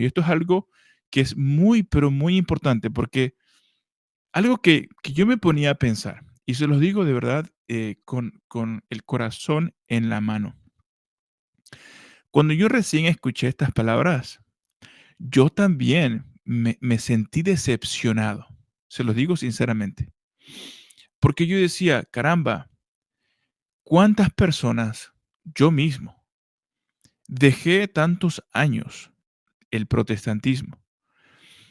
Y esto es algo que es muy, pero muy importante, porque algo que yo me ponía a pensar, y se los digo de verdad, con el corazón en la mano. Cuando yo recién escuché estas palabras, yo también me sentí decepcionado, se los digo sinceramente, porque yo decía: "Caramba, ¿cuántas personas, yo mismo, dejé tantos años el protestantismo?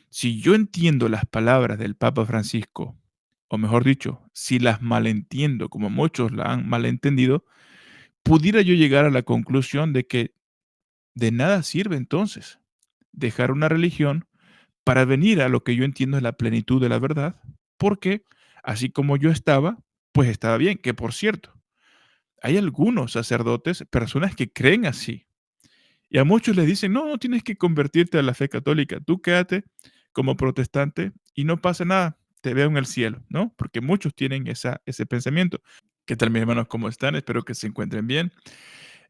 Si yo entiendo las palabras del Papa Francisco, o mejor dicho, si las malentiendo, como muchos la han malentendido, pudiera yo llegar a la conclusión de que de nada sirve entonces dejar una religión para venir a lo que yo entiendo es la plenitud de la verdad, porque así como yo estaba, pues estaba bien. Que por cierto, hay algunos sacerdotes, personas que creen así. Y a muchos les dicen: "No, no tienes que convertirte a la fe católica, tú quédate como protestante y no pasa nada, te veo en el cielo", ¿no? Porque muchos tienen ese pensamiento. ¿Qué tal, mis hermanos? ¿Cómo están? Espero que se encuentren bien.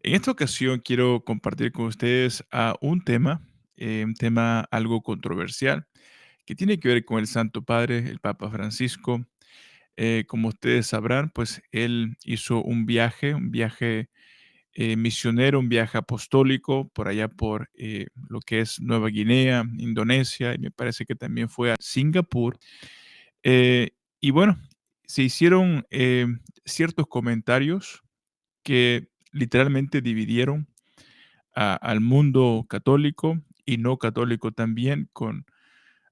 En esta ocasión quiero compartir con ustedes un tema algo controversial, que tiene que ver con el Santo Padre, el Papa Francisco. Como ustedes sabrán, pues él hizo un viaje misionero, un viaje apostólico por allá por lo que es Nueva Guinea, Indonesia, y me parece que también fue a Singapur. Y bueno, se hicieron ciertos comentarios que literalmente dividieron al mundo católico y no católico también, con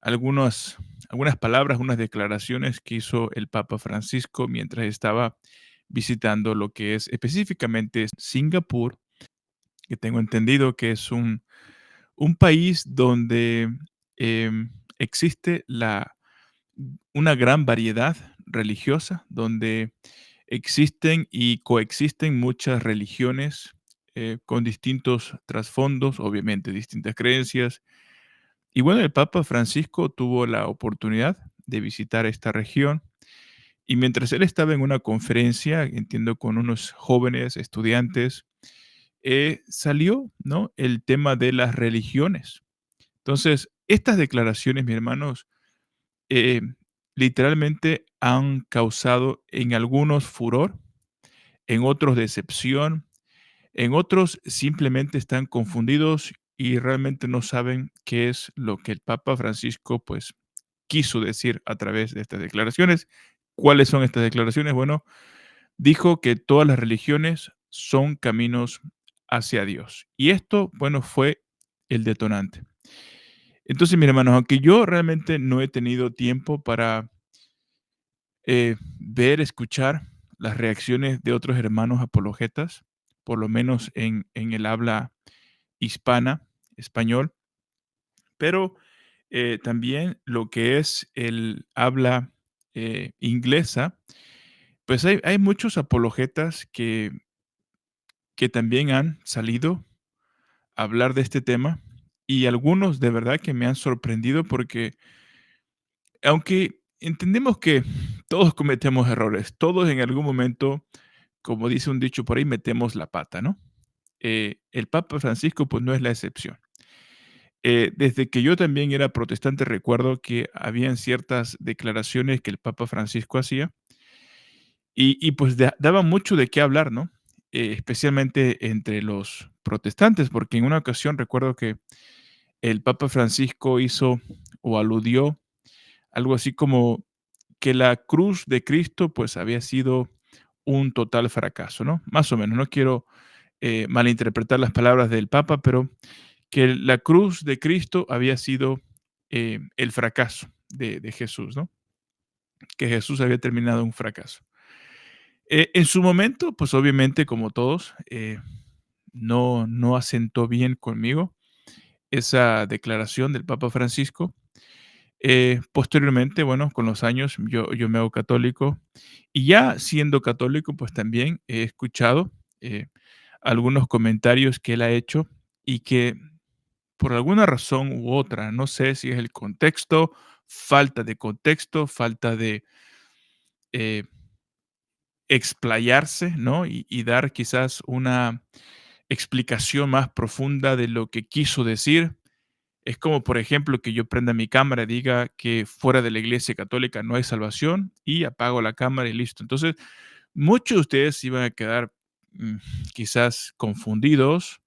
algunas, algunas palabras, unas declaraciones que hizo el Papa Francisco mientras estaba visitando lo que es específicamente Singapur, que tengo entendido que es un país donde existe una gran variedad religiosa, donde existen y coexisten muchas religiones con distintos trasfondos, obviamente distintas creencias. Y bueno, el Papa Francisco tuvo la oportunidad de visitar esta región y mientras él estaba en una conferencia, entiendo, con unos jóvenes estudiantes, salió, ¿no?, el tema de las religiones. Entonces, estas declaraciones, mis hermanos, eh, literalmente han causado en algunos furor, en otros decepción, en otros simplemente están confundidos y realmente no saben qué es lo que el Papa Francisco, pues, quiso decir a través de estas declaraciones. ¿Cuáles son estas declaraciones? Bueno, dijo que todas las religiones son caminos hacia Dios. Y esto, bueno, fue el detonante. Entonces, mis hermanos, aunque yo realmente no he tenido tiempo para ver, escuchar las reacciones de otros hermanos apologetas, por lo menos en el habla hispana, español, pero también lo que es el habla inglesa, pues hay muchos apologetas que también han salido a hablar de este tema y algunos de verdad que me han sorprendido porque aunque entendemos que todos cometemos errores, todos en algún momento, como dice un dicho por ahí, metemos la pata, ¿no? El Papa Francisco, pues no es la excepción. Desde que yo también era protestante, recuerdo que habían ciertas declaraciones que el Papa Francisco hacía y pues daba mucho de qué hablar, ¿no? Especialmente entre los protestantes, porque en una ocasión recuerdo que el Papa Francisco hizo o aludió algo así como que la cruz de Cristo pues había sido un total fracaso, ¿no? Más o menos, no quiero malinterpretar las palabras del Papa, pero que la cruz de Cristo había sido el fracaso de Jesús, ¿no? Que Jesús había terminado un fracaso. En su momento, pues obviamente, como todos, no asentó bien conmigo esa declaración del Papa Francisco. Posteriormente, bueno, con los años yo me hago católico y ya siendo católico, pues también he escuchado algunos comentarios que él ha hecho y que por alguna razón u otra, no sé si es el contexto, falta de eh, explayarse, ¿no? Y dar quizás una explicación más profunda de lo que quiso decir. Es como, por ejemplo, que yo prenda mi cámara y diga que fuera de la iglesia católica no hay salvación y apago la cámara y listo. Entonces, muchos de ustedes iban a quedar mm, quizás confundidos,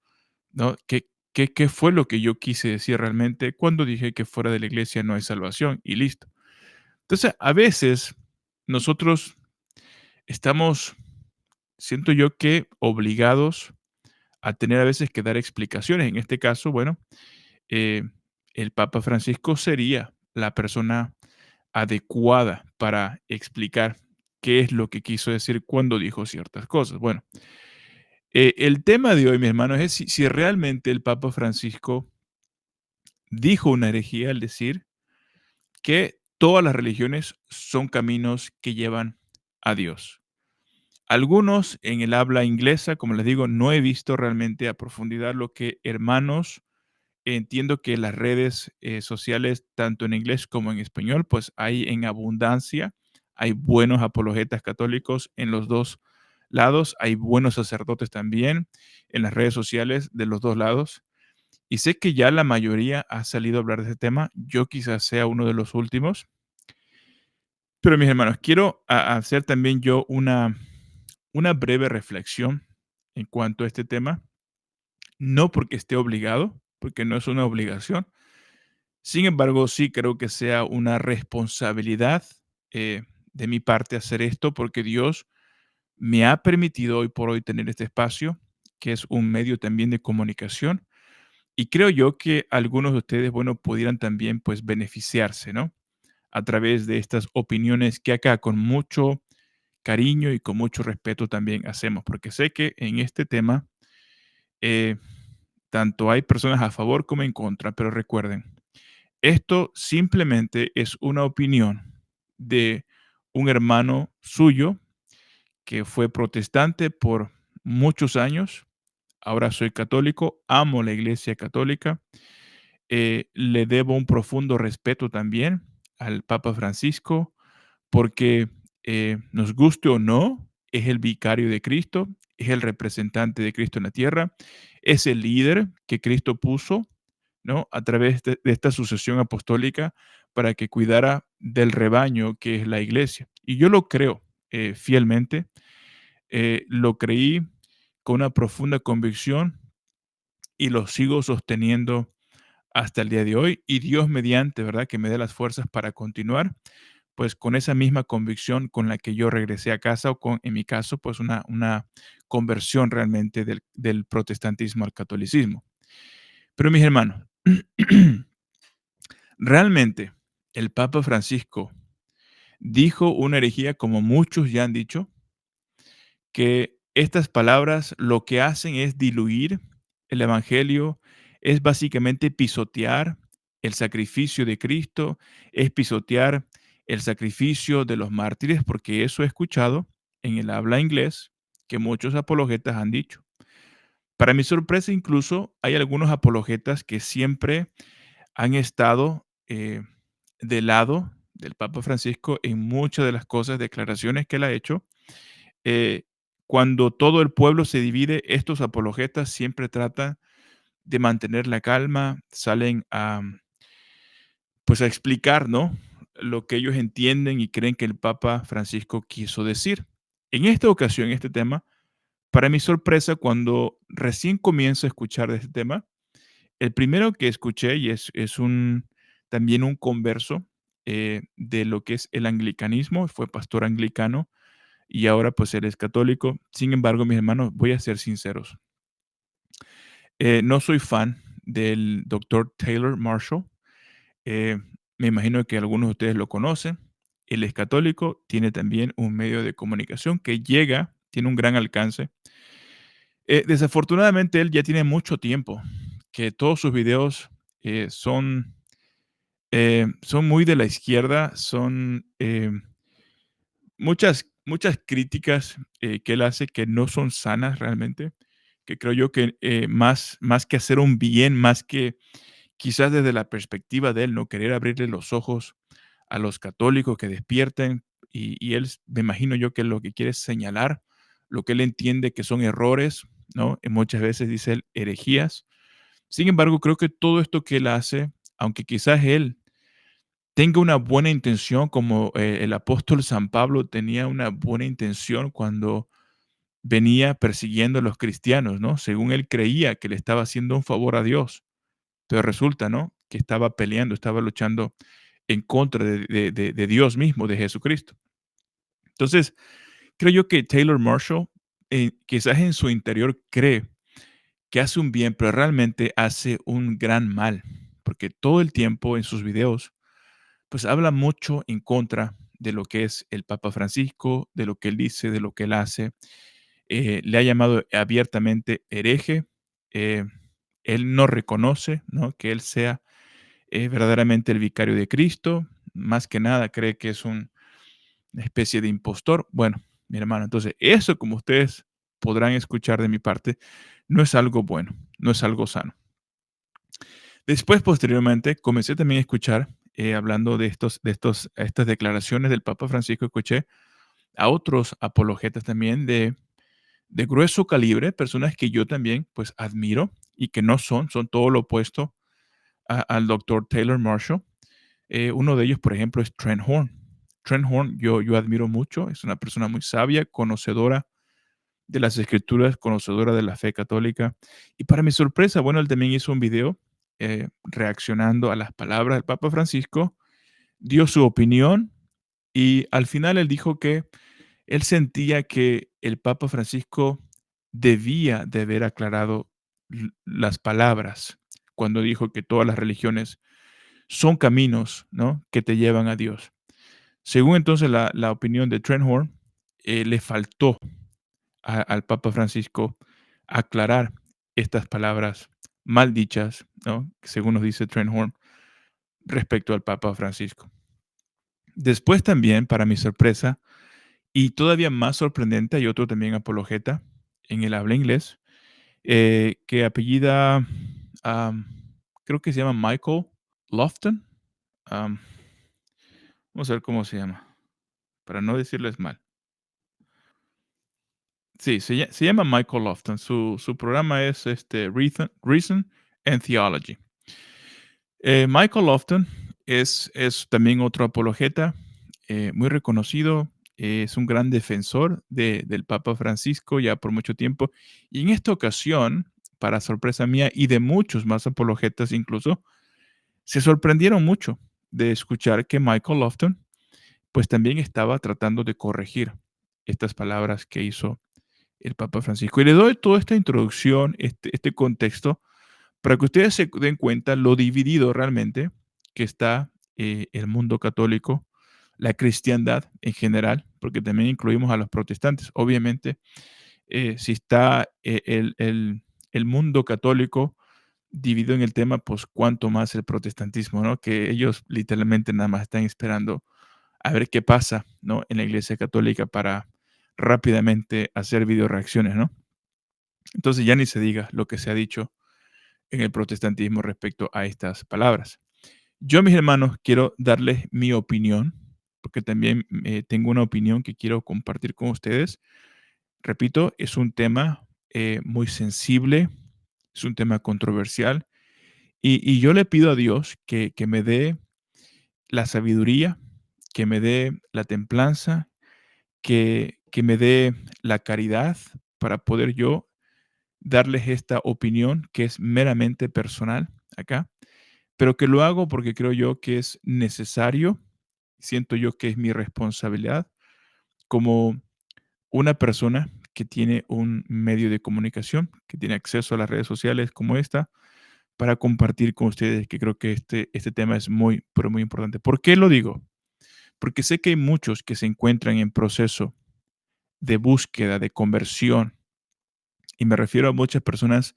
¿no? ¿Qué fue lo que yo quise decir realmente cuando dije que fuera de la iglesia no hay salvación? Y listo. Entonces, a veces nosotros estamos, siento yo que obligados a tener a veces que dar explicaciones. En este caso, bueno, eh, el Papa Francisco sería la persona adecuada para explicar qué es lo que quiso decir cuando dijo ciertas cosas. Bueno, el tema de hoy, mis hermanos, es si realmente el Papa Francisco dijo una herejía al decir que todas las religiones son caminos que llevan a Dios. Algunos en el habla inglesa, como les digo, no he visto realmente a profundidad lo que hermanos. Entiendo que las redes sociales, tanto en inglés como en español, pues hay en abundancia. Hay buenos apologetas católicos en los dos lados. Hay buenos sacerdotes también en las redes sociales de los dos lados. Y sé que ya la mayoría ha salido a hablar de ese tema. Yo quizás sea uno de los últimos. Pero mis hermanos, quiero hacer también yo una breve reflexión en cuanto a este tema. No porque esté obligado, porque no es una obligación. Sin embargo, sí creo que sea una responsabilidad eh, de mi parte hacer esto porque Dios me ha permitido hoy por hoy tener este espacio, que es un medio también de comunicación. Y creo yo que algunos de ustedes, bueno, pudieran también pues beneficiarse, ¿no? A través de estas opiniones que acá con mucho cariño y con mucho respeto también hacemos, porque sé que en este tema eh, tanto hay personas a favor como en contra, pero recuerden, esto simplemente es una opinión de un hermano suyo que fue protestante por muchos años. Ahora soy católico, amo la iglesia católica. Le debo un profundo respeto también al Papa Francisco porque nos guste o no, es el vicario de Cristo, es el representante de Cristo en la tierra, es el líder que Cristo puso, ¿no? A través de esta sucesión apostólica para que cuidara del rebaño que es la iglesia. Y yo lo creo fielmente, lo creí con una profunda convicción y lo sigo sosteniendo hasta el día de hoy. Y Dios mediante, ¿verdad? Que me dé las fuerzas para continuar pues con esa misma convicción con la que yo regresé a casa o con, en mi caso, pues una conversión realmente del protestantismo al catolicismo. Pero mis hermanos, realmente el Papa Francisco dijo una herejía como muchos ya han dicho, que estas palabras lo que hacen es diluir el Evangelio, es básicamente pisotear el sacrificio de Cristo, es pisotear el sacrificio de los mártires, porque eso he escuchado en el habla inglés que muchos apologetas han dicho. Para mi sorpresa, incluso hay algunos apologetas que siempre han estado del lado del Papa Francisco en muchas de las cosas, declaraciones que él ha hecho, eh, cuando todo el pueblo se divide, estos apologetas siempre tratan de mantener la calma, salen a, pues, a explicar, ¿no? Lo que ellos entienden y creen que el Papa Francisco quiso decir. En esta ocasión, este tema, para mi sorpresa, cuando recién comienzo a escuchar de este tema, el primero que escuché, y es también un converso de lo que es el anglicanismo, fue pastor anglicano, y ahora pues él es católico. Sin embargo, mis hermanos, voy a ser sinceros. No soy fan del doctor Taylor Marshall. Eh, Me imagino que algunos de ustedes lo conocen. Él es católico, tiene también un medio de comunicación que llega, tiene un gran alcance. Desafortunadamente, él ya tiene mucho tiempo que todos sus videos son muy de la izquierda, son muchas críticas, que él hace que no son sanas realmente, que creo yo que, más que hacer un bien, más que quizás desde la perspectiva de él, ¿no? Querer abrirle los ojos a los católicos que despierten, y él, me imagino yo que lo que quiere es señalar lo que él entiende que son errores, ¿no? Y muchas veces dice él herejías. Sin embargo, creo que todo esto que él hace aunque quizás él tenga una buena intención, como el apóstol San Pablo tenía una buena intención cuando venía persiguiendo a los cristianos, ¿no? Según él creía que le estaba haciendo un favor a Dios, pero resulta, ¿no? Que estaba peleando, estaba luchando en contra de Dios mismo, de Jesucristo. Entonces, creo yo que Taylor Marshall, quizás en su interior cree que hace un bien, pero realmente hace un gran mal, porque todo el tiempo en sus videos, pues habla mucho en contra de lo que es el Papa Francisco, de lo que él dice, de lo que él hace. Le ha llamado abiertamente hereje. eh, Él no reconoce, ¿no?, que él sea verdaderamente el vicario de Cristo. Más que nada cree que es una especie de impostor. Bueno, mi hermano, entonces eso, como ustedes podrán escuchar de mi parte, no es algo bueno, no es algo sano. Después, posteriormente, comencé también a escuchar, hablando estas declaraciones del Papa Francisco, escuché a otros apologetas también de grueso calibre, personas que yo también pues admiro y que no son todo lo opuesto al doctor Taylor Marshall. Uno de ellos, por ejemplo, es Trent Horn. Trent Horn yo admiro mucho, es una persona muy sabia, conocedora de las escrituras, conocedora de la fe católica. Y para mi sorpresa, bueno, él también hizo un video reaccionando a las palabras del Papa Francisco, dio su opinión y al final él dijo que él sentía que el Papa Francisco debía de haber aclarado las palabras cuando dijo que todas las religiones son caminos, ¿no?, que te llevan a Dios. Según entonces la opinión de Trent Horn, le faltó al Papa Francisco aclarar estas palabras mal dichas, ¿no?, según nos dice Trent Horn, respecto al Papa Francisco. Después también, para mi sorpresa, y todavía más sorprendente, hay otro también apologeta en el habla inglés, que apellida, am, creo que se llama Michael Lofton. am, Vamos a ver cómo se llama, para no decirles mal. Sí, se llama Michael Lofton. Su programa es Reason and Theology. Michael Lofton es también otro apologeta muy reconocido. Es un gran defensor del Papa Francisco ya por mucho tiempo. Y en esta ocasión, para sorpresa mía y de muchos más apologetas incluso, se sorprendieron mucho de escuchar que Michael Lofton pues también estaba tratando de corregir estas palabras que hizo el Papa Francisco. Y le doy toda esta introducción, este contexto, para que ustedes se den cuenta lo dividido realmente que está el mundo católico, la cristiandad en general, porque también incluimos a los protestantes. Obviamente, si está el mundo católico dividido en el tema, pues cuánto más el protestantismo, ¿no? Que ellos literalmente nada más están esperando a ver qué pasa, ¿no?, en la Iglesia Católica para rápidamente hacer video reacciones, ¿no? Entonces ya ni se diga lo que se ha dicho en el protestantismo respecto a estas palabras. Yo, mis hermanos, quiero darles mi opinión, porque también tengo una opinión que quiero compartir con ustedes. Repito, es un tema muy sensible, es un tema controversial, y yo le pido a Dios que me dé la sabiduría, que me dé la templanza, que me dé la caridad para poder yo darles esta opinión que es meramente personal acá, pero que lo hago porque creo yo que es necesario, siento yo que es mi responsabilidad como una persona que tiene un medio de comunicación, que tiene acceso a las redes sociales como esta, para compartir con ustedes que creo que este tema es muy, pero muy importante. ¿Por qué lo digo? Porque sé que hay muchos que se encuentran en proceso de búsqueda, de conversión, y me refiero a muchas personas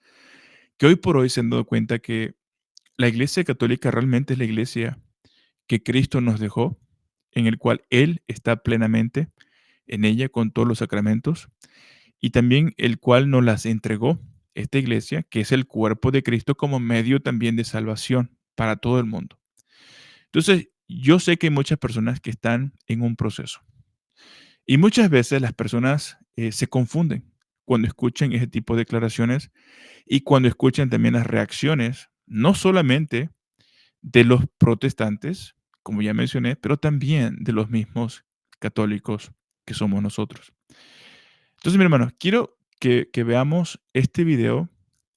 que hoy por hoy se han dado cuenta que la Iglesia Católica realmente es la iglesia que Cristo nos dejó, en el cual Él está plenamente en ella con todos los sacramentos y también el cual nos las entregó esta iglesia, que es el cuerpo de Cristo como medio también de salvación para todo el mundo. Entonces, yo sé que hay muchas personas que están en un proceso y muchas veces las personas se confunden cuando escuchan ese tipo de declaraciones y cuando escuchan también las reacciones, no solamente de los protestantes, como ya mencioné, pero también de los mismos católicos que somos nosotros. Entonces, mi hermano, quiero que veamos este video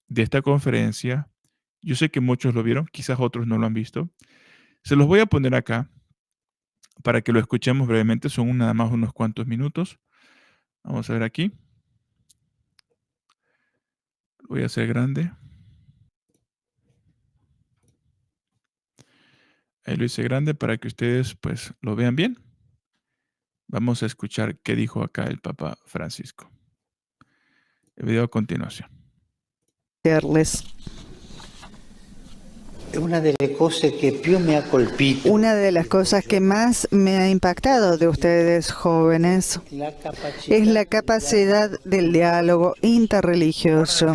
de esta conferencia. Yo sé que muchos lo vieron, quizás otros no lo han visto. Se los voy a poner acá para que lo escuchemos brevemente. Son nada más unos cuantos minutos. Vamos a ver aquí. Lo voy a hacer grande. Ahí lo hice grande para que ustedes pues lo vean bien. Vamos a escuchar qué dijo acá el Papa Francisco. El video a continuación. Una de las cosas que más me ha impactado de ustedes jóvenes es la capacidad del diálogo interreligioso.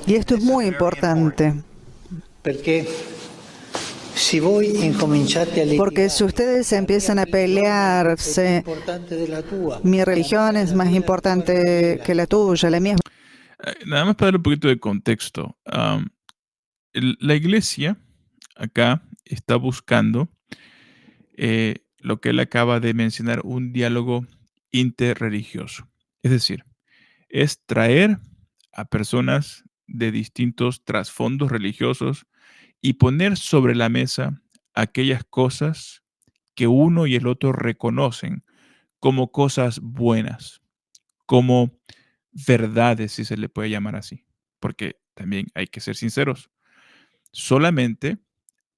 Y esto es muy importante. Porque si ustedes empiezan a pelearse, mi religión es más importante que la tuya, la mía es... Nada más para darle un poquito de contexto. La iglesia acá está buscando lo que él acaba de mencionar, un diálogo interreligioso. Es decir, es traer a personas de distintos trasfondos religiosos y poner sobre la mesa aquellas cosas que uno y el otro reconocen como cosas buenas, como verdades, si se le puede llamar así. Porque también hay que ser sinceros. Solamente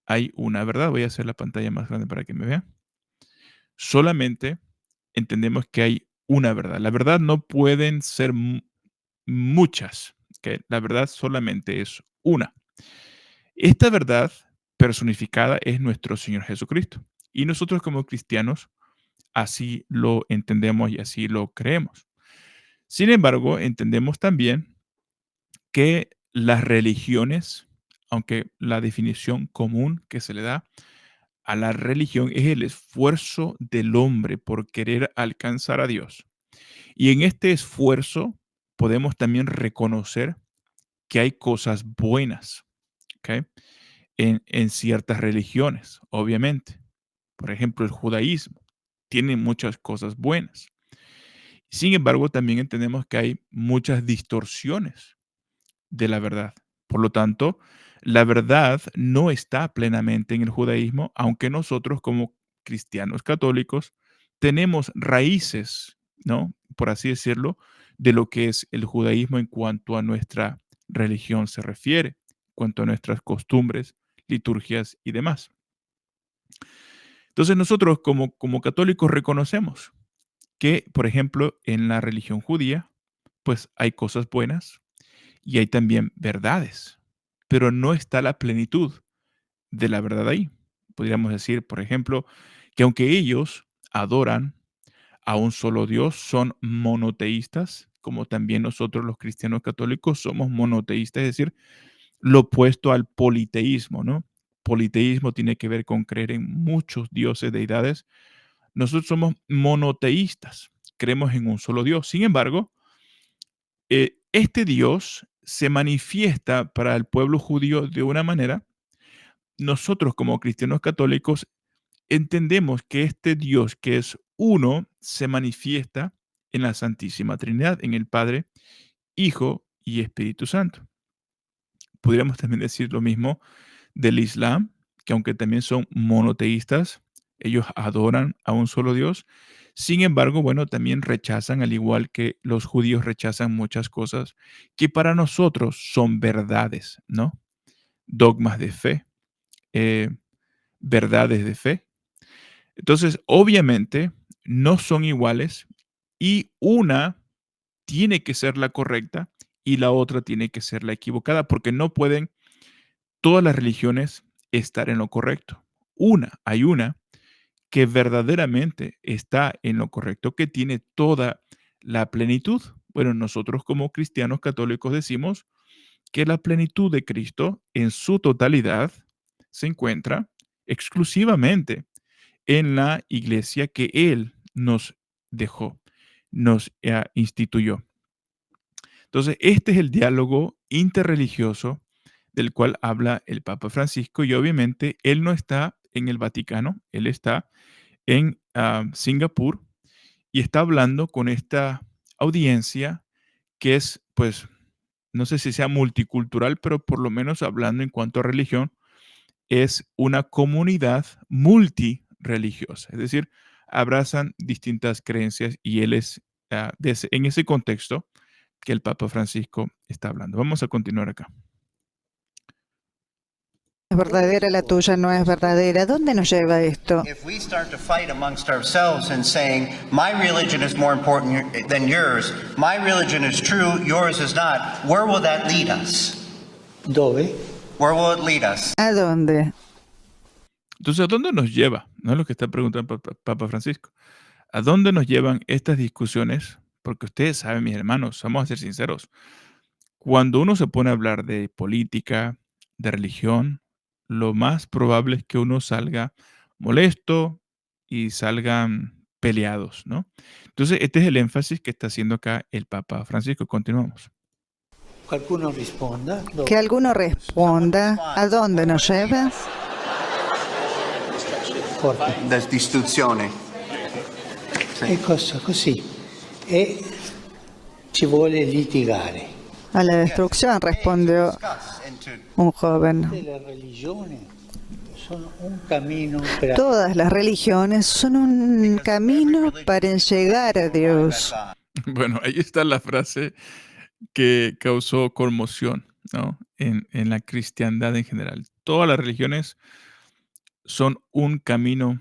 hay una verdad. Voy a hacer la pantalla más grande para que me vean. Solamente entendemos que hay una verdad. La verdad no pueden ser muchas. ¿Ok? La verdad solamente es una. Esta verdad personificada es nuestro Señor Jesucristo. Y nosotros como cristianos así lo entendemos y así lo creemos. Sin embargo, entendemos también que las religiones, aunque la definición común que se le da a la religión es el esfuerzo del hombre por querer alcanzar a Dios. Y en este esfuerzo podemos también reconocer que hay cosas buenas, ¿ok? En ciertas religiones, obviamente. Por ejemplo, el judaísmo tiene muchas cosas buenas. Sin embargo, también entendemos que hay muchas distorsiones de la verdad. Por lo tanto, la verdad no está plenamente en el judaísmo, aunque nosotros como cristianos católicos tenemos raíces, ¿no? Por así decirlo, de lo que es el judaísmo en cuanto a nuestra religión se refiere, en cuanto a nuestras costumbres, liturgias y demás. Entonces nosotros como católicos reconocemos que, por ejemplo, en la religión judía, pues hay cosas buenas y hay también verdades, pero no está la plenitud de la verdad ahí. Podríamos decir, por ejemplo, que aunque ellos adoran a un solo Dios, son monoteístas, como también nosotros los cristianos católicos somos monoteístas, es decir, lo opuesto al politeísmo, ¿no? Politeísmo tiene que ver con creer en muchos dioses, deidades. Nosotros somos monoteístas, creemos en un solo Dios. Sin embargo, este Dios se manifiesta para el pueblo judío de una manera. Nosotros como cristianos católicos entendemos que este Dios que es uno se manifiesta en la Santísima Trinidad, en el Padre, Hijo y Espíritu Santo. Podríamos también decir lo mismo del Islam, que aunque también son monoteístas, ellos adoran a un solo Dios. Sin embargo, bueno, también rechazan, al igual que los judíos rechazan muchas cosas que para nosotros son verdades, ¿no? Dogmas de fe, eh, verdades de fe. Entonces, obviamente, no son iguales y una tiene que ser la correcta y la otra tiene que ser la equivocada, porque no pueden todas las religiones estar en lo correcto. Hay una que verdaderamente está en lo correcto, que tiene toda la plenitud. Bueno, nosotros como cristianos católicos decimos que la plenitud de Cristo en su totalidad se encuentra exclusivamente en la iglesia que Él nos dejó. nos instituyó. Entonces, este es el diálogo interreligioso del cual habla el Papa Francisco y obviamente él no está en el Vaticano, él está en Singapur y está hablando con esta audiencia que es, pues, no sé si sea multicultural, pero por lo menos hablando en cuanto a religión, es una comunidad multireligiosa, es decir, abrazan distintas creencias y él es en ese contexto que el Papa Francisco está hablando. Vamos a continuar acá. Es verdadera, la tuya no es verdadera. ¿Dónde nos lleva esto? If we start to fight amongst ourselves and saying, my religion is more important than yours, my religion is true, yours is not, where will that lead us? Dove? Where will it lead us? ¿A dónde? Entonces, ¿a dónde nos lleva? No es lo que está preguntando Papa Francisco. ¿A dónde nos llevan estas discusiones? Porque ustedes saben, mis hermanos, vamos a ser sinceros. Cuando uno se pone a hablar de política, de religión, lo más probable es que uno salga molesto y salgan peleados, ¿no? Entonces, este es el énfasis que está haciendo acá el Papa Francisco. Continuamos. Qualcuno risponda. Dove? Que alguno responda. ¿A dónde nos lleva? Forte. La distruzione. E cosa così? E ci vuole litigare. A la destrucción, respondió un joven. Le religioni sono un cammino per Todas las religiones son un camino para llegar a Dios. Bueno, ahí está la frase que causó conmoción, ¿no? En la cristiandad en general. Todas las religiones son un camino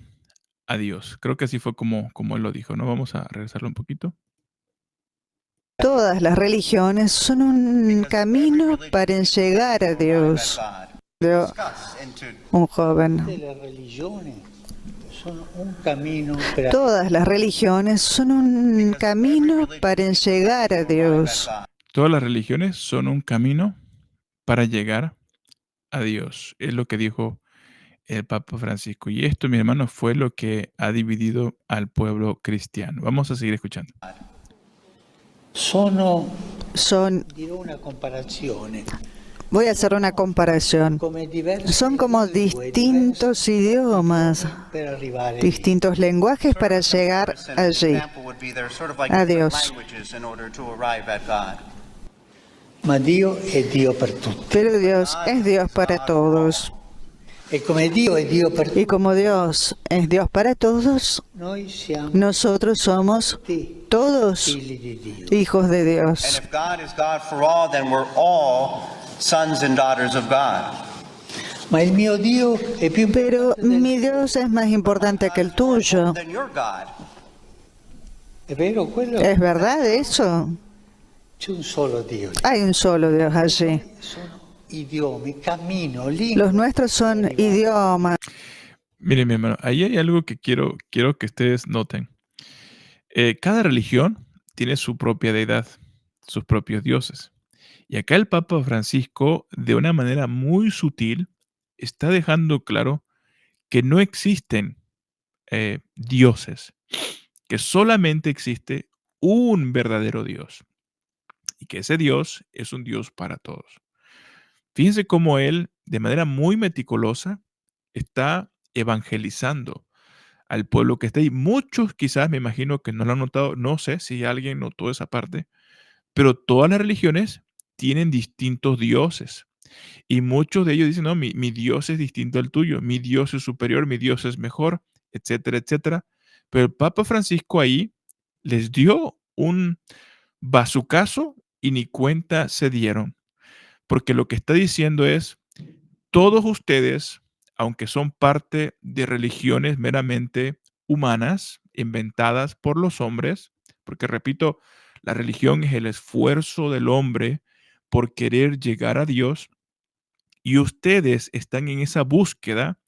a Dios. Creo que así fue como él lo dijo, ¿no? Vamos a regresarlo un poquito. Todas las religiones son un camino para llegar a Dios. Dijo un joven. le religioni sono un cammino per Todas las religiones son un camino para llegar a Dios. Todas las religiones son un camino para llegar a Dios. Es lo que dijo el Papa Francisco. Y esto, mi hermano, fue lo que ha dividido al pueblo cristiano. Vamos a seguir escuchando. sono Son, dirò una comparazione voy a hacer una comparación. come diverse Son como lingue, distintos idiomas, diverse per arrivare distintos lenguajes para llegar allí. A Dios. ma Dio è Dio per tutti Pero Dios es Dios para todos. e come Dio è Dio per tutti Y como Dios es Dios para todos, noi siamo nosotros somos tutti todos figli di Dio. hijos de And Dios. if God is God for all, then we're all sons and daughters of God. Ma il mio Dio è più Pero importante del- mi Dios es más importante que el tuyo. Then your God. È vero quello? ¿Es verdad eso? C'è un solo Dio. Hay un solo Dios allí. Sono idiomi, cammino, lingue. Los nuestros son idiomas. Miren, mi hermano, ahí hay algo que quiero que ustedes noten. Cada religión tiene su propia deidad, sus propios dioses. Y acá el Papa Francisco, de una manera muy sutil, está dejando claro que no existen dioses, que solamente existe un verdadero Dios y que ese Dios es un Dios para todos. Fíjense cómo él, de manera muy meticulosa, está evangelizando al pueblo que está ahí. Muchos quizás, me imagino que no lo han notado, no sé si alguien notó esa parte, pero todas las religiones tienen distintos dioses. Y muchos de ellos dicen, no, mi Dios es distinto al tuyo, mi Dios es superior, mi Dios es mejor, etcétera, etcétera. Pero el Papa Francisco ahí les dio un bazucazo y ni cuenta se dieron. Porque lo que está diciendo es, todos ustedes, aunque son parte de religiones meramente humanas, inventadas por los hombres, porque repito, la religión es el esfuerzo del hombre por querer llegar a Dios, y ustedes están en esa búsqueda,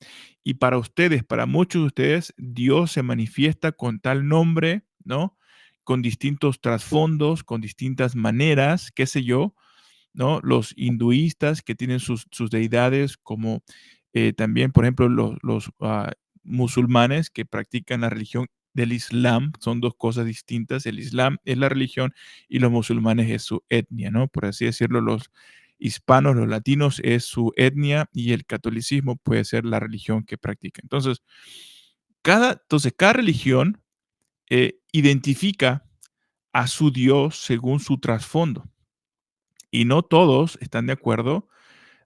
y para ustedes, para muchos de ustedes, Dios se manifiesta con tal nombre, ¿no? Con distintos trasfondos, con distintas maneras, qué sé yo, ¿no? Los hinduistas que tienen sus deidades, como también, por ejemplo, los musulmanes que practican la religión del Islam, son dos cosas distintas. El Islam es la religión y los musulmanes es su etnia, ¿no? Por así decirlo, los hispanos, los latinos es su etnia y el catolicismo puede ser la religión que practica. Entonces, cada religión identifica a su Dios según su trasfondo y no todos están de acuerdo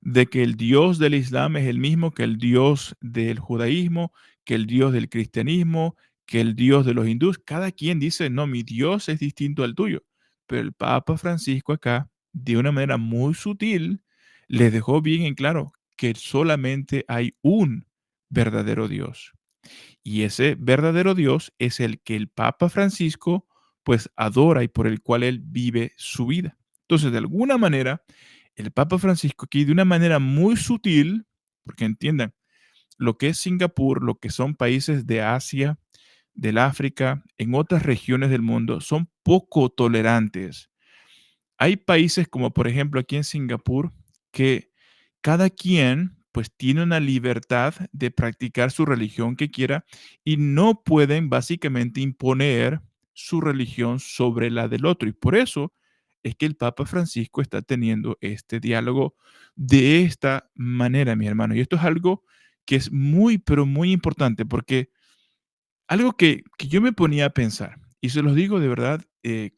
de que el Dios del Islam es el mismo que el Dios del judaísmo, que el Dios del cristianismo, que el Dios de los hindúes. Cada quien dice, no, mi Dios es distinto al tuyo. Pero el Papa Francisco acá, de una manera muy sutil, les dejó bien en claro que solamente hay un verdadero Dios. Y ese verdadero Dios es el que el Papa Francisco pues adora y por el cual él vive su vida. Entonces, de alguna manera, el Papa Francisco aquí de una manera muy sutil, porque entiendan, lo que es Singapur, lo que son países de Asia, del África, en otras regiones del mundo, son poco tolerantes. Hay países como por ejemplo aquí en Singapur que cada quien pues tiene una libertad de practicar su religión que quiera y no pueden básicamente imponer su religión sobre la del otro. Y por eso es que el Papa Francisco está teniendo este diálogo de esta manera, mi hermano. Y esto es algo que es muy, pero muy importante porque algo que yo me ponía a pensar, y se los digo de verdad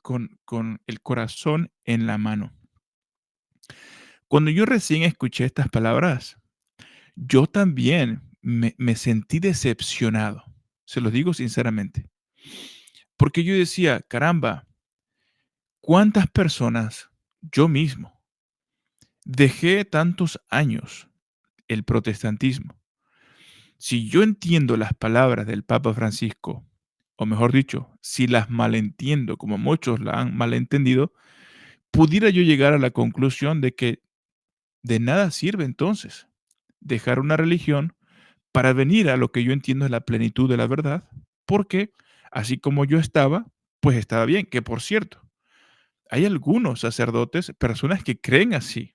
con el corazón en la mano. Cuando yo recién escuché estas palabras, yo también me sentí decepcionado, se los digo sinceramente, porque yo decía, caramba, ¿cuántas personas, yo mismo, dejé tantos años el protestantismo? Si yo entiendo las palabras del Papa Francisco, o mejor dicho, si las malentiendo como muchos la han malentendido, pudiera yo llegar a la conclusión de que de nada sirve entonces dejar una religión para venir a lo que yo entiendo es la plenitud de la verdad, porque así como yo estaba, pues estaba bien, que por cierto, hay algunos sacerdotes, personas que creen así,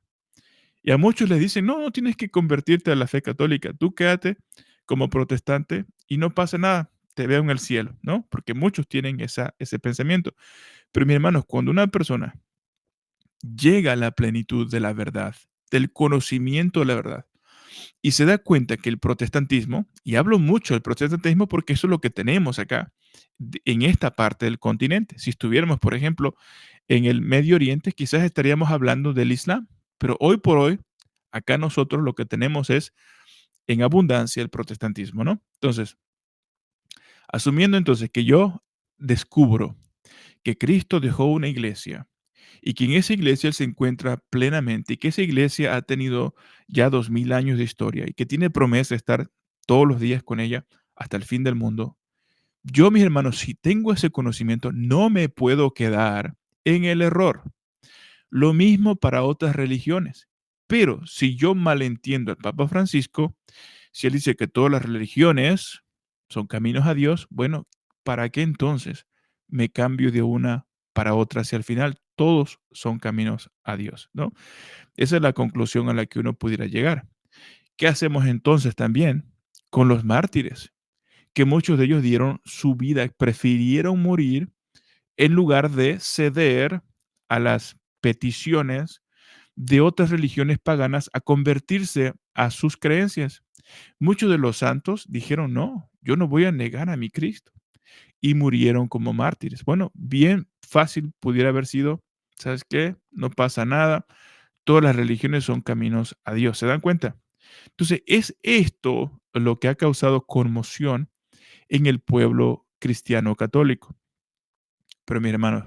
y a muchos les dicen, no, no tienes que convertirte a la fe católica, tú quédate como protestante y no pasa nada, te veo en el cielo, ¿no? Porque muchos tienen ese pensamiento. Pero mis hermanos, cuando una persona llega a la plenitud de la verdad, del conocimiento de la verdad, y se da cuenta que el protestantismo, y hablo mucho del protestantismo porque eso es lo que tenemos acá, en esta parte del continente. Si estuviéramos, por ejemplo, en el Medio Oriente, quizás estaríamos hablando del Islam, pero hoy por hoy, acá nosotros lo que tenemos es en abundancia el protestantismo, ¿no? Entonces, asumiendo entonces que yo descubro que Cristo dejó una iglesia y que en esa iglesia él se encuentra plenamente y que esa iglesia ha tenido ya 2000 años de historia y que tiene promesa de estar todos los días con ella hasta el fin del mundo. Yo, mis hermanos, si tengo ese conocimiento, no me puedo quedar en el error. Lo mismo para otras religiones. Pero si yo malentiendo al Papa Francisco, si él dice que todas las religiones son caminos a Dios, bueno, ¿para qué entonces me cambio de una para otra si al final todos son caminos a Dios, ¿no? Esa es la conclusión a la que uno pudiera llegar. ¿Qué hacemos entonces también con los mártires? Que muchos de ellos dieron su vida, prefirieron morir en lugar de ceder a las peticiones de otras religiones paganas a convertirse a sus creencias. Muchos de los santos dijeron, no, yo no voy a negar a mi Cristo. Y murieron como mártires. Bueno, bien fácil pudiera haber sido, ¿sabes qué? No pasa nada. Todas las religiones son caminos a Dios. ¿Se dan cuenta? Entonces, es esto lo que ha causado conmoción en el pueblo cristiano católico. Pero mis hermanos,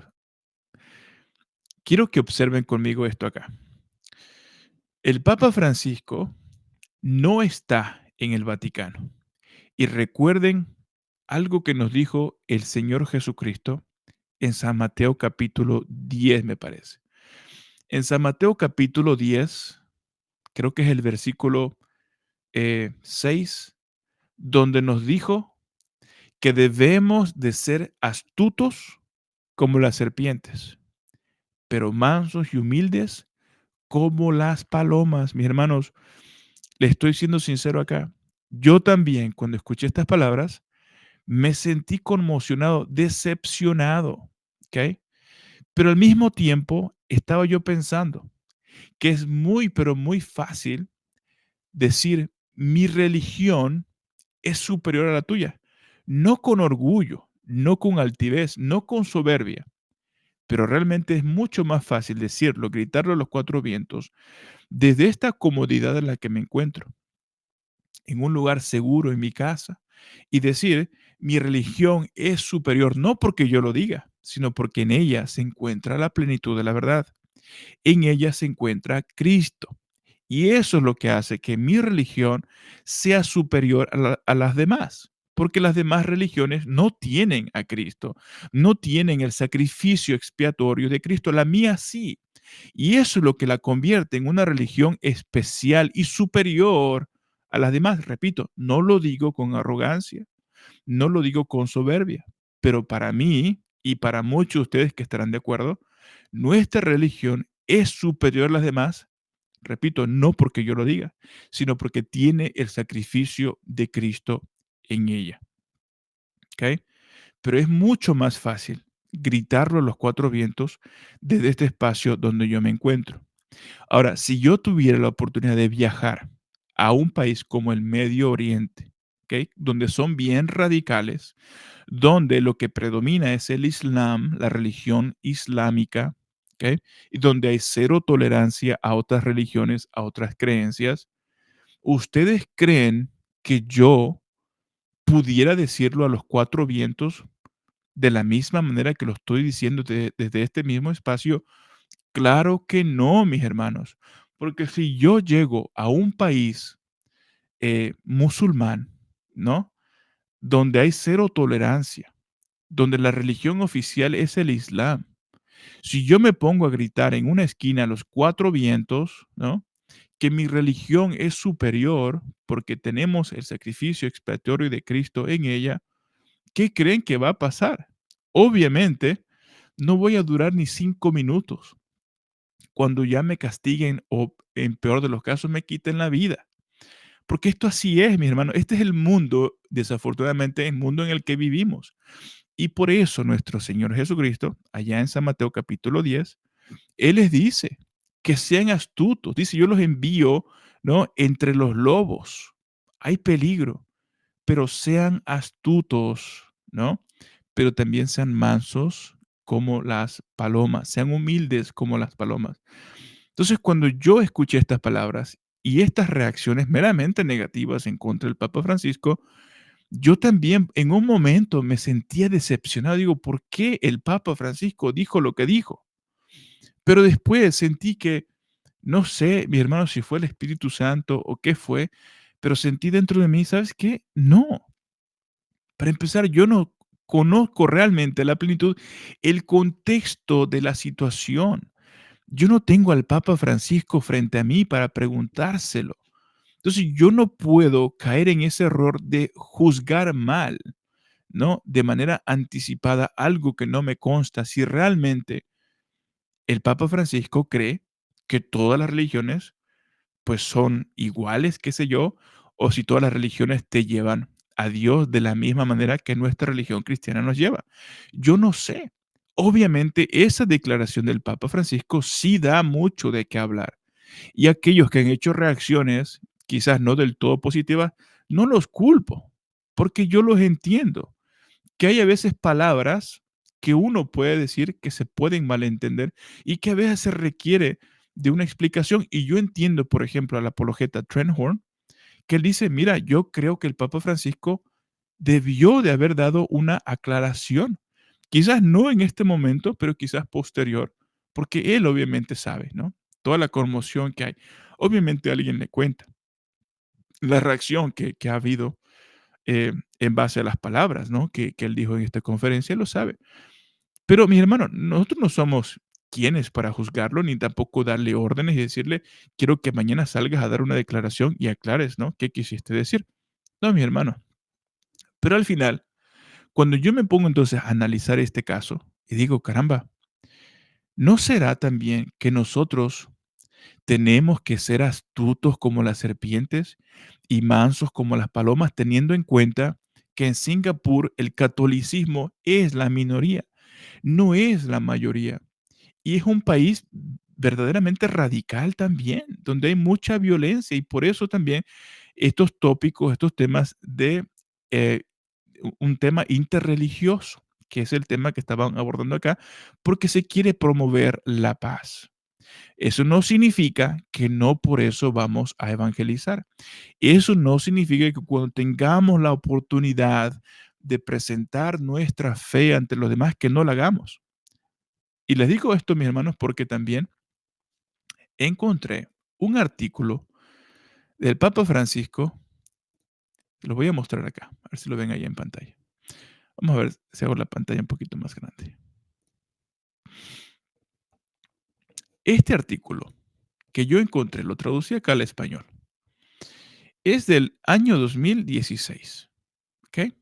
quiero que observen conmigo esto acá. El Papa Francisco no está en el Vaticano. Y recuerden algo que nos dijo el Señor Jesucristo en San Mateo capítulo 10, me parece. En San Mateo capítulo 10, creo que es el versículo 6, donde nos dijo que debemos de ser astutos como las serpientes, pero mansos y humildes como las palomas. Mis hermanos, les estoy siendo sincero acá. Yo también, cuando escuché estas palabras, Me sentí conmocionado, decepcionado, ¿ok? Pero al mismo tiempo estaba yo pensando que es muy, pero muy fácil decir, mi religión es superior a la tuya. No con orgullo, no con altivez, no con soberbia, pero realmente es mucho más fácil decirlo, gritarlo a los cuatro vientos, desde esta comodidad en la que me encuentro, en un lugar seguro en mi casa, y decir, mi religión es superior, no porque yo lo diga, sino porque en ella se encuentra la plenitud de la verdad. En ella se encuentra Cristo. Y eso es lo que hace que mi religión sea superior a las demás, porque las demás religiones no tienen a Cristo, no tienen el sacrificio expiatorio de Cristo, la mía sí. Y eso es lo que la convierte en una religión especial y superior a las demás. Repito, no lo digo con arrogancia, no lo digo con soberbia, pero para mí y para muchos de ustedes que estarán de acuerdo, nuestra religión es superior a las demás. Repito, no porque yo lo diga, sino porque tiene el sacrificio de Cristo en ella. ¿Ok? Pero es mucho más fácil gritarlo a los cuatro vientos desde este espacio donde yo me encuentro. Ahora, si yo tuviera la oportunidad de viajar a un país como el Medio Oriente, ¿ok? Donde son bien radicales, donde lo que predomina es el Islam, la religión islámica, ¿ok? Y donde hay cero tolerancia a otras religiones, a otras creencias, ¿ustedes creen que yo pudiera decirlo a los cuatro vientos de la misma manera que lo estoy diciendo desde este mismo espacio? Claro que no, mis hermanos, porque si yo llego a un país musulmán, ¿no? Donde hay cero tolerancia, donde la religión oficial es el Islam. Si yo me pongo a gritar en una esquina a los cuatro vientos, ¿no? Que mi religión es superior porque tenemos el sacrificio expiatorio de Cristo en ella, ¿qué creen que va a pasar? Obviamente, no voy a durar ni 5 minutos cuando ya me castiguen o, en peor de los casos, me quiten la vida. Porque esto así es, mi hermano. Este es el mundo, desafortunadamente, el mundo en el que vivimos. Y por eso nuestro Señor Jesucristo, allá en San Mateo capítulo 10, Él les dice que sean astutos. Dice, yo los envío, ¿no? Entre los lobos. Hay peligro, pero sean astutos, ¿no? Pero también sean mansos como las palomas, sean humildes como las palomas. Entonces, cuando yo escuché estas palabras y estas reacciones meramente negativas en contra del Papa Francisco, yo también en un momento me sentía decepcionado. Digo, ¿por qué el Papa Francisco dijo lo que dijo? Pero después sentí que, no sé, mi hermano, si fue el Espíritu Santo o qué fue, pero sentí dentro de mí, ¿sabes qué? No. Para empezar, yo no conozco realmente la plenitud, el contexto de la situación. Yo no tengo al Papa Francisco frente a mí para preguntárselo. Entonces, yo no puedo caer en ese error de juzgar mal, ¿no? De manera anticipada algo que no me consta, si realmente el Papa Francisco cree que todas las religiones pues son iguales, qué sé yo, o si todas las religiones te llevan a Dios de la misma manera que nuestra religión cristiana nos lleva. Yo no sé. Obviamente esa declaración del Papa Francisco sí da mucho de qué hablar. Y aquellos que han hecho reacciones quizás no del todo positivas, no los culpo, porque yo los entiendo que hay a veces palabras que uno puede decir que se pueden malentender y que a veces se requiere de una explicación. Y yo entiendo, por ejemplo, al apologeta Trenholm, que él dice, mira, yo creo que el Papa Francisco debió de haber dado una aclaración. Quizás no en este momento, pero quizás posterior, porque él obviamente sabe, ¿no? Toda la conmoción que hay. Obviamente alguien le cuenta la reacción que ha habido en base a las palabras, ¿no? Que él dijo en esta conferencia, él lo sabe. Pero, mi hermano, nosotros no somos quienes para juzgarlo, ni tampoco darle órdenes y decirle, quiero que mañana salgas a dar una declaración y aclares, ¿no? ¿Qué quisiste decir? No, mi hermano. Pero al final, cuando yo me pongo entonces a analizar este caso y digo, caramba, ¿no será también que nosotros tenemos que ser astutos como las serpientes y mansos como las palomas, teniendo en cuenta que en Singapur el catolicismo es la minoría, no es la mayoría. Y es un país verdaderamente radical también, donde hay mucha violencia y por eso también estos tópicos, estos temas de eh, un tema interreligioso, que es el tema que estaban abordando acá, porque se quiere promover la paz. Eso no significa que no por eso vamos a evangelizar. Eso no significa que cuando tengamos la oportunidad de presentar nuestra fe ante los demás, que no la hagamos. Y les digo esto, mis hermanos, porque también encontré un artículo del Papa Francisco, que lo voy a mostrar acá, a ver si lo ven ahí en pantalla. Vamos a ver si hago la pantalla un poquito más grande. Este artículo que yo encontré, lo traducí acá al español, es del año 2016. ¿Ok?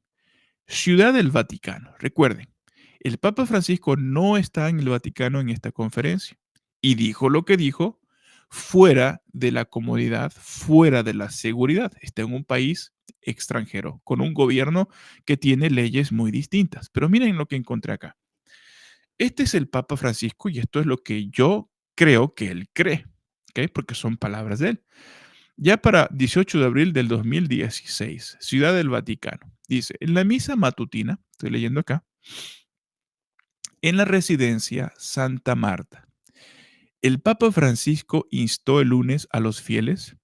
Ciudad del Vaticano. Recuerden, el Papa Francisco no está en el Vaticano en esta conferencia y dijo lo que dijo fuera de la comodidad, fuera de la seguridad. Está en un país extranjero, con un gobierno que tiene leyes muy distintas. Pero miren lo que encontré acá. Este es el Papa Francisco y esto es lo que yo creo que él cree, ¿ok? Porque son palabras de él. Ya para 18 de abril del 2016, Ciudad del Vaticano. Dice, en la misa matutina, estoy leyendo acá, en la residencia Santa Marta, el Papa Francisco instó el lunes a los fieles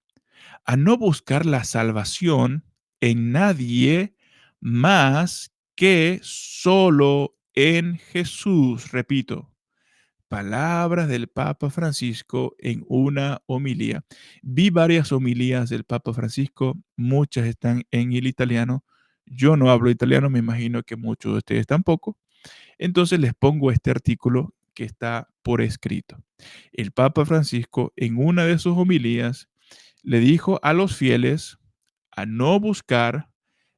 a no buscar la salvación en nadie más que solo en Jesús. Repito, palabras del Papa Francisco en una homilía. Vi varias homilías del Papa Francisco, muchas están en el italiano. Yo no hablo italiano, me imagino que muchos de ustedes tampoco. Entonces les pongo este artículo que está por escrito. El Papa Francisco en una de sus homilías le dijo a los fieles a no buscar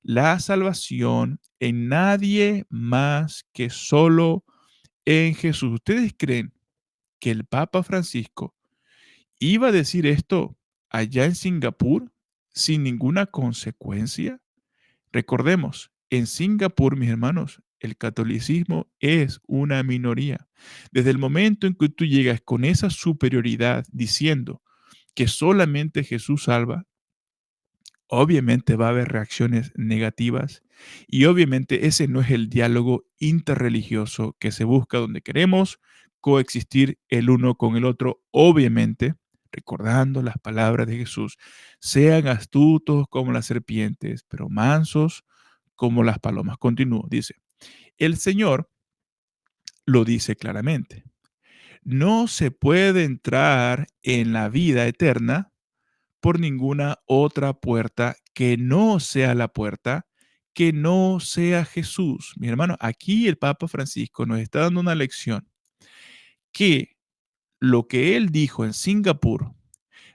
la salvación en nadie más que solo en Jesús. ¿Ustedes creen que el Papa Francisco iba a decir esto allá en Singapur sin ninguna consecuencia? Recordemos, en Singapur, mis hermanos, el catolicismo es una minoría. Desde el momento en que tú llegas con esa superioridad diciendo que solamente Jesús salva, obviamente va a haber reacciones negativas y obviamente ese no es el diálogo interreligioso que se busca donde queremos coexistir el uno con el otro, obviamente recordando las palabras de Jesús, sean astutos como las serpientes, pero mansos como las palomas. Continúo, dice, el Señor lo dice claramente, no se puede entrar en la vida eterna por ninguna otra puerta que no sea la puerta, que no sea Jesús. Mi hermano, aquí el Papa Francisco nos está dando una lección que lo que él dijo en Singapur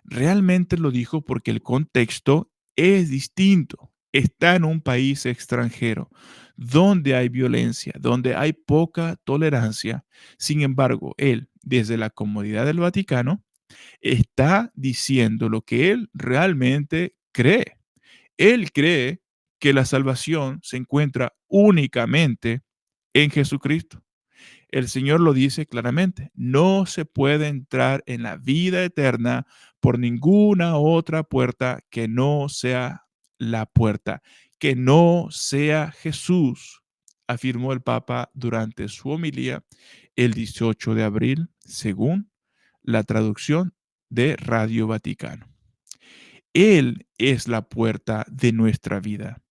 realmente lo dijo porque el contexto es distinto. Está en un país extranjero donde hay violencia, donde hay poca tolerancia. Sin embargo, él, desde la comodidad del Vaticano, está diciendo lo que él realmente cree. Él cree que la salvación se encuentra únicamente en Jesucristo. El Señor lo dice claramente, no se puede entrar en la vida eterna por ninguna otra puerta que no sea la puerta, que no sea Jesús, afirmó el Papa durante su homilía el 18 de abril, según la traducción de Radio Vaticano. Él es la puerta de nuestra vida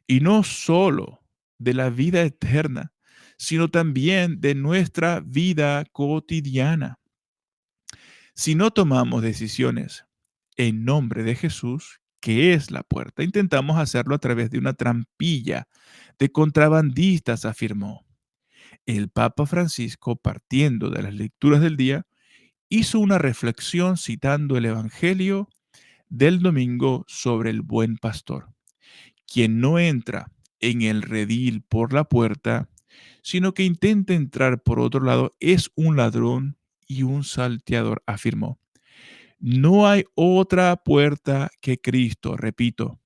y no solo de la vida eterna, sino también de nuestra vida cotidiana. Si no tomamos decisiones en nombre de Jesús, que es la puerta, intentamos hacerlo a través de una trampilla de contrabandistas, afirmó. El Papa Francisco, partiendo de las lecturas del día, hizo una reflexión citando el Evangelio del domingo sobre el buen pastor. Quien no entra en el redil por la puerta, sino que intenta entrar por otro lado, es un ladrón y un salteador, afirmó. No hay otra puerta que Cristo, repito,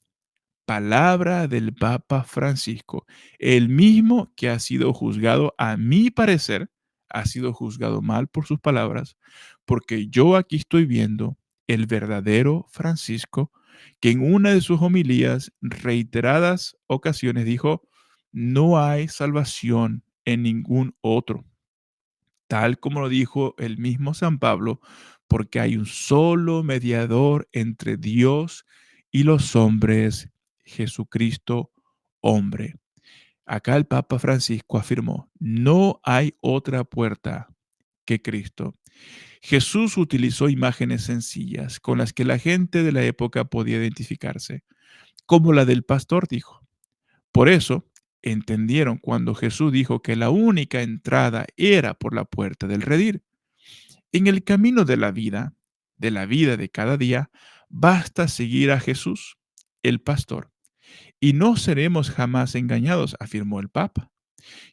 palabra del Papa Francisco, el mismo que ha sido juzgado, a mi parecer, ha sido juzgado mal por sus palabras, porque yo aquí estoy viendo el verdadero Francisco, que en una de sus homilías, reiteradas ocasiones, dijo, no hay salvación en ningún otro, tal como lo dijo el mismo San Pablo, porque hay un solo mediador entre Dios y los hombres, Jesucristo, hombre. Acá el Papa Francisco afirmó, no hay otra puerta que Cristo. Jesús utilizó imágenes sencillas con las que la gente de la época podía identificarse, como la del pastor dijo. Por eso entendieron cuando Jesús dijo que la única entrada era por la puerta del redil. En el camino de la vida de cada día, basta seguir a Jesús, el pastor, y no seremos jamás engañados, afirmó el Papa.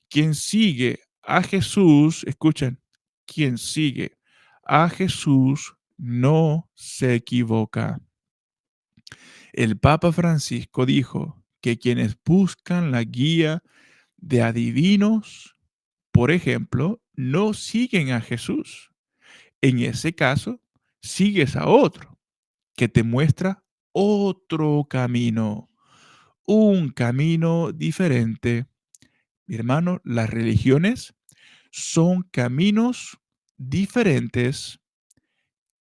Quien sigue a Jesús, escuchen, quien sigue a Jesús no se equivoca. El Papa Francisco dijo que quienes buscan la guía de adivinos, por ejemplo, no siguen a Jesús. En ese caso, sigues a otro que te muestra otro camino, un camino diferente. Mi hermano, las religiones son caminos diferentes.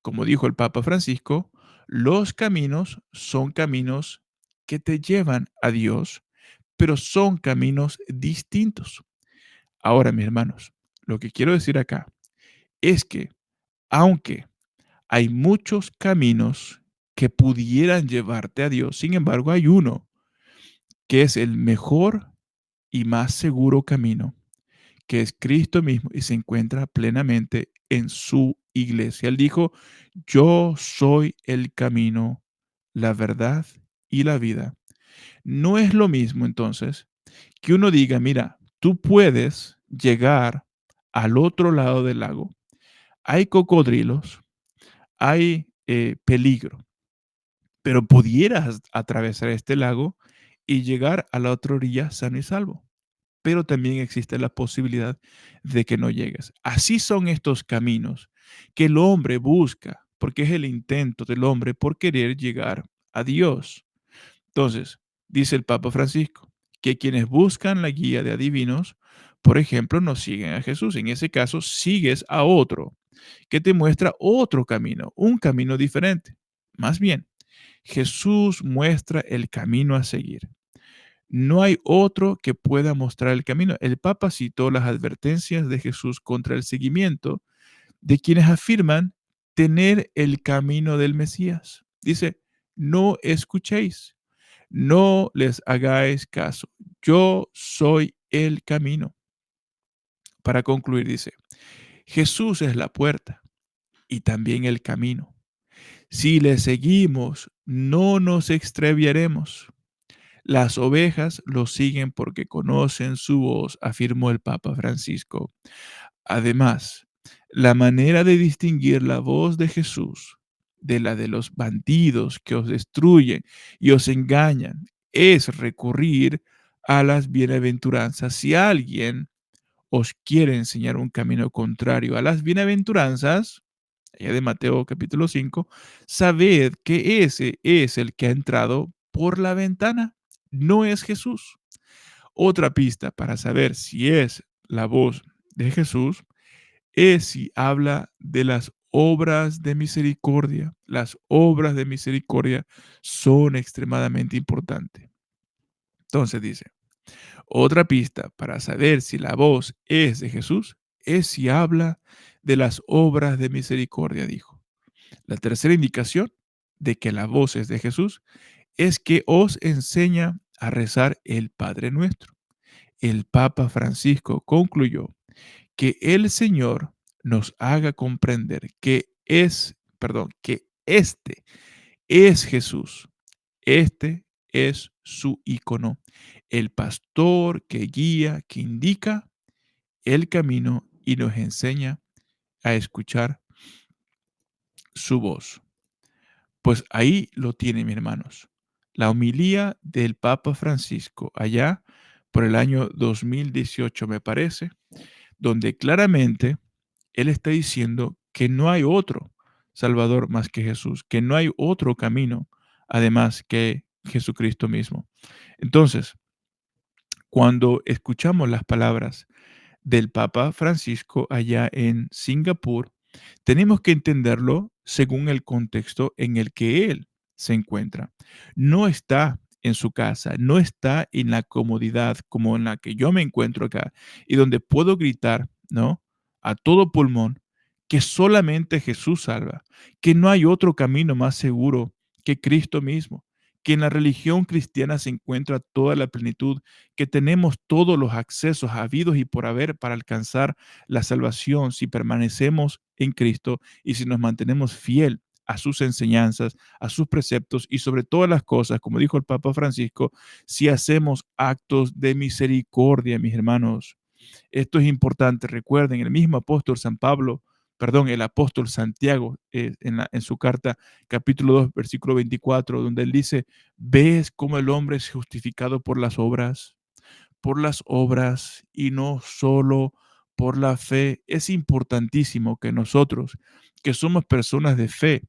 Como dijo el Papa Francisco, los caminos son caminos que te llevan a Dios, pero son caminos distintos. Ahora, mis hermanos, lo que quiero decir acá es que aunque hay muchos caminos que pudieran llevarte a Dios, sin embargo, hay uno que es el mejor y más seguro camino, que es Cristo mismo y se encuentra plenamente en su iglesia. Él dijo, yo soy el camino, la verdad y la vida. No es lo mismo entonces que uno diga, mira, tú puedes llegar al otro lado del lago, hay cocodrilos, hay peligro, pero pudieras atravesar este lago y llegar a la otra orilla sano y salvo. Pero también existe la posibilidad de que no llegues. Así son estos caminos que el hombre busca, porque es el intento del hombre por querer llegar a Dios. Entonces, dice el Papa Francisco, que quienes buscan la guía de adivinos, por ejemplo, no siguen a Jesús. En ese caso, sigues a otro que te muestra otro camino, un camino diferente. Más bien, Jesús muestra el camino a seguir. No hay otro que pueda mostrar el camino. El Papa citó las advertencias de Jesús contra el seguimiento de quienes afirman tener el camino del Mesías. Dice, no escuchéis, no les hagáis caso. Yo soy el camino. Para concluir, dice, Jesús es la puerta y también el camino. Si le seguimos, no nos extraviaremos. Las ovejas lo siguen porque conocen su voz, afirmó el Papa Francisco. Además, la manera de distinguir la voz de Jesús de la de los bandidos que os destruyen y os engañan es recurrir a las bienaventuranzas. Si alguien os quiere enseñar un camino contrario a las bienaventuranzas, allá de Mateo capítulo 5, sabed que ese es el que ha entrado por la ventana, no es Jesús. Otra pista para saber si es la voz de Jesús es si habla de las obras de misericordia. Las obras de misericordia son extremadamente importantes. Entonces dice, otra pista para saber si la voz es de Jesús es si habla de las obras de misericordia, dijo. La tercera indicación de que la voz es de Jesús es que os enseña a rezar el Padre Nuestro. El Papa Francisco concluyó que el Señor nos haga comprender que este es Jesús. Este es su icono, el pastor que guía, que indica el camino y nos enseña a escuchar su voz. Pues ahí lo tienen, mis hermanos. la homilía del Papa Francisco allá por el año 2018, me parece, donde claramente él está diciendo que no hay otro Salvador más que Jesús, que no hay otro camino además que Jesucristo mismo. Entonces, cuando escuchamos las palabras del Papa Francisco allá en Singapur, tenemos que entenderlo según el contexto en el que él se encuentra. No está en su casa, no está en la comodidad como en la que yo me encuentro acá y donde puedo gritar, ¿no? A todo pulmón que solamente Jesús salva, que no hay otro camino más seguro que Cristo mismo, que en la religión cristiana se encuentra toda la plenitud, que tenemos todos los accesos habidos y por haber para alcanzar la salvación si permanecemos en Cristo y si nos mantenemos fiel a sus enseñanzas, a sus preceptos y sobre todas las cosas, como dijo el Papa Francisco, si hacemos actos de misericordia, mis hermanos. Esto es importante. Recuerden, el mismo apóstol San Pablo, perdón, el apóstol Santiago, en su carta, capítulo 2, versículo 24, donde él dice, ¿ves cómo el hombre es justificado por las obras y no solo por la fe? Es importantísimo que nosotros, que somos personas de fe,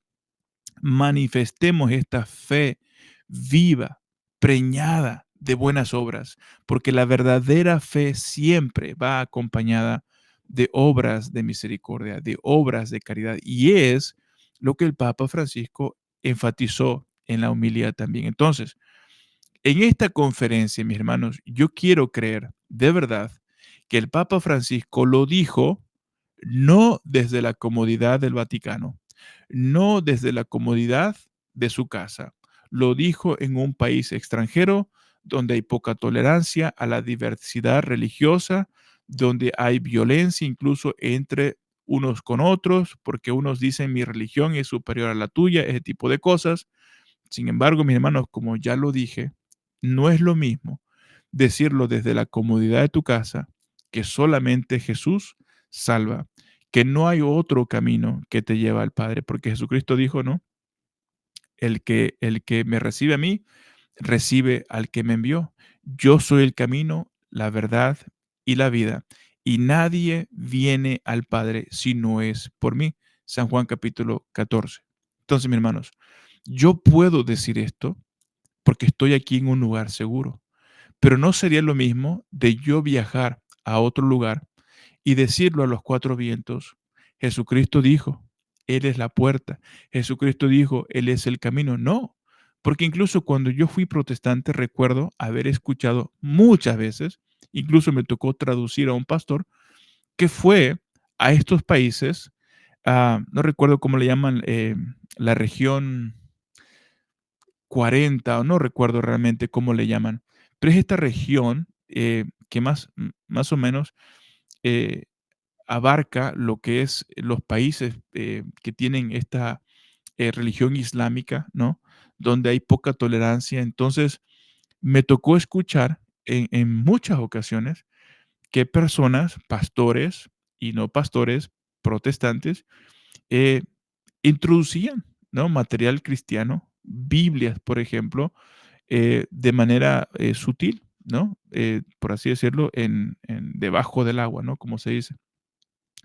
manifestemos esta fe viva, preñada de buenas obras, porque la verdadera fe siempre va acompañada de obras de misericordia, de obras de caridad. Y es lo que el Papa Francisco enfatizó en la homilía también. Entonces, en esta conferencia, mis hermanos, yo quiero creer de verdad que el Papa Francisco lo dijo no desde la comodidad del Vaticano, no desde la comodidad de su casa, lo dijo en un país extranjero donde hay poca tolerancia a la diversidad religiosa, donde hay violencia incluso entre unos con otros, porque unos dicen mi religión es superior a la tuya, ese tipo de cosas. Sin embargo, mis hermanos, como ya lo dije, no es lo mismo decirlo desde la comodidad de tu casa, que solamente Jesús salva, que no hay otro camino que te lleva al Padre, porque Jesucristo dijo, ¿no? El que me recibe a mí, recibe al que me envió. Yo soy el camino, la verdad y la vida, y nadie viene al Padre si no es por mí. San Juan capítulo 14. Entonces, mis hermanos, yo puedo decir esto porque estoy aquí en un lugar seguro, pero no sería lo mismo de yo viajar a otro lugar y decirlo a los cuatro vientos. Jesucristo dijo, Él es la puerta. Jesucristo dijo, Él es el camino. No, porque incluso cuando yo fui protestante recuerdo haber escuchado muchas veces, incluso me tocó traducir a un pastor que fue a estos países, no recuerdo cómo le llaman, la región 40 o no recuerdo realmente cómo le llaman, pero es esta región que más o menos eh, abarca lo que es los países que tienen esta religión islámica, ¿no? Donde hay poca tolerancia. Entonces, me tocó escuchar en muchas ocasiones que personas, pastores y no pastores, protestantes, eh, introducían, ¿no? Material cristiano, Biblias, por ejemplo, de manera sutil, ¿no? Por así decirlo, debajo del agua, ¿no? Como se dice.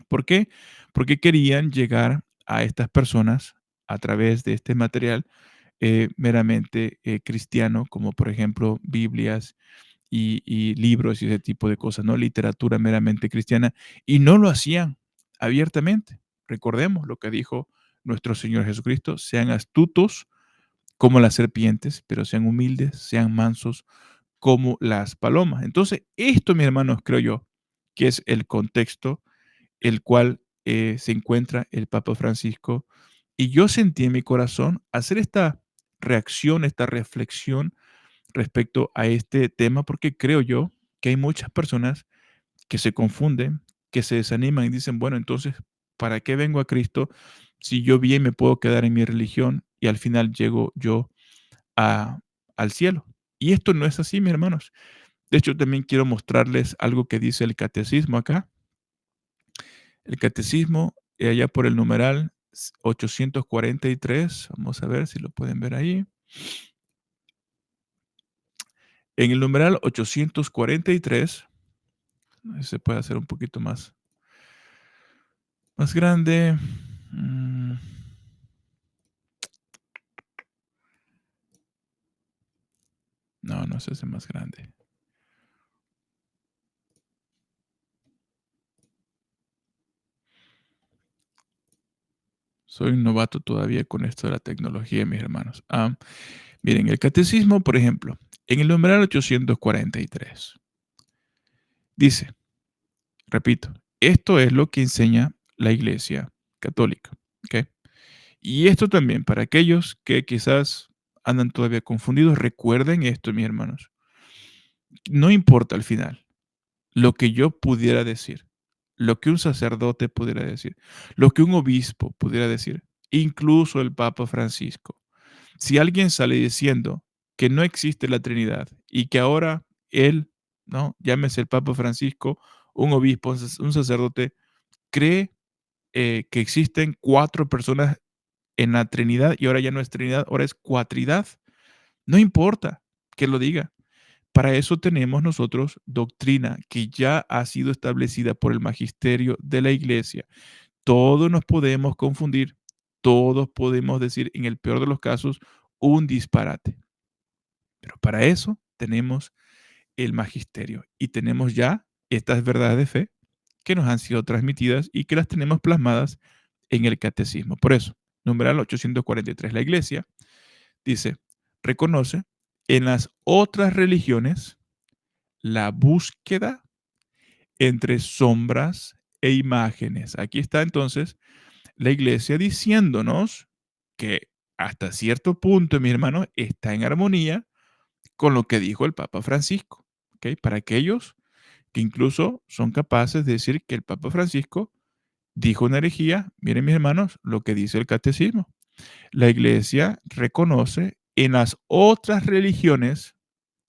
¿Por qué? Porque querían llegar a estas personas a través de este material meramente cristiano, como por ejemplo Biblias y libros y ese tipo de cosas, ¿no? Literatura meramente cristiana, y no lo hacían abiertamente. Recordemos lo que dijo nuestro Señor Jesucristo, sean astutos como las serpientes, pero sean humildes, sean mansos como las palomas. Entonces, esto, mis hermanos, creo yo, que es el contexto el cual se encuentra el Papa Francisco. Y yo sentí en mi corazón hacer esta reacción, esta reflexión respecto a este tema, porque creo yo que hay muchas personas que se confunden, que se desaniman y dicen, bueno, entonces, ¿para qué vengo a Cristo si yo bien me puedo quedar en mi religión y al final llego yo a- al cielo? Y esto no es así, mis hermanos. De hecho, también quiero mostrarles algo que dice el catecismo acá. El catecismo, allá por el numeral 843, vamos a ver si lo pueden ver ahí. En el numeral 843, se puede hacer un poquito más grande. No se hace más grande. Soy un novato todavía con esto de la tecnología, mis hermanos. Miren, el catecismo, por ejemplo, en el numeral 843, dice, repito, esto es lo que enseña la Iglesia Católica. ¿Ok? Y esto también, para aquellos que quizás andan todavía confundidos, recuerden esto, mis hermanos. No importa al final lo que yo pudiera decir, lo que un sacerdote pudiera decir, lo que un obispo pudiera decir, incluso el Papa Francisco. Si alguien sale diciendo que no existe la Trinidad y que ahora él, ¿no? Llámese el Papa Francisco, un obispo, un sacerdote, cree que existen 4 personas en la Trinidad y ahora ya no es Trinidad, ahora es cuatridad. No importa que lo diga. Para eso tenemos nosotros doctrina que ya ha sido establecida por el magisterio de la Iglesia. Todos nos podemos confundir, todos podemos decir, en el peor de los casos, un disparate. Pero para eso tenemos el magisterio y tenemos ya estas verdades de fe que nos han sido transmitidas y que las tenemos plasmadas en el catecismo. Por eso, numeral 843, la Iglesia dice, reconoce en las otras religiones la búsqueda entre sombras e imágenes. Aquí está entonces la Iglesia diciéndonos que hasta cierto punto, mi hermano, está en armonía con lo que dijo el Papa Francisco. ¿Ok? Para aquellos que incluso son capaces de decir que el Papa Francisco dijo una herejía, miren mis hermanos, lo que dice el catecismo. La Iglesia reconoce en las otras religiones,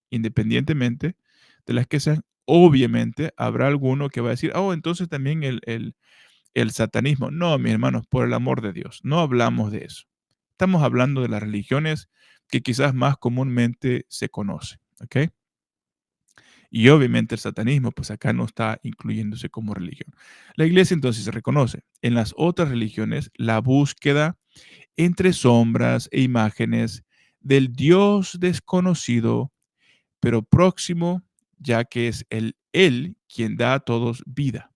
independientemente de las que sean, obviamente habrá alguno que va a decir, oh, entonces también el satanismo. No, mis hermanos, por el amor de Dios, no hablamos de eso. Estamos hablando de las religiones que quizás más comúnmente se conocen, ¿ok? Y obviamente el satanismo, pues acá no está incluyéndose como religión. La iglesia entonces se reconoce en las otras religiones la búsqueda entre sombras e imágenes del Dios desconocido, pero próximo, ya que es Él quien da a todos vida,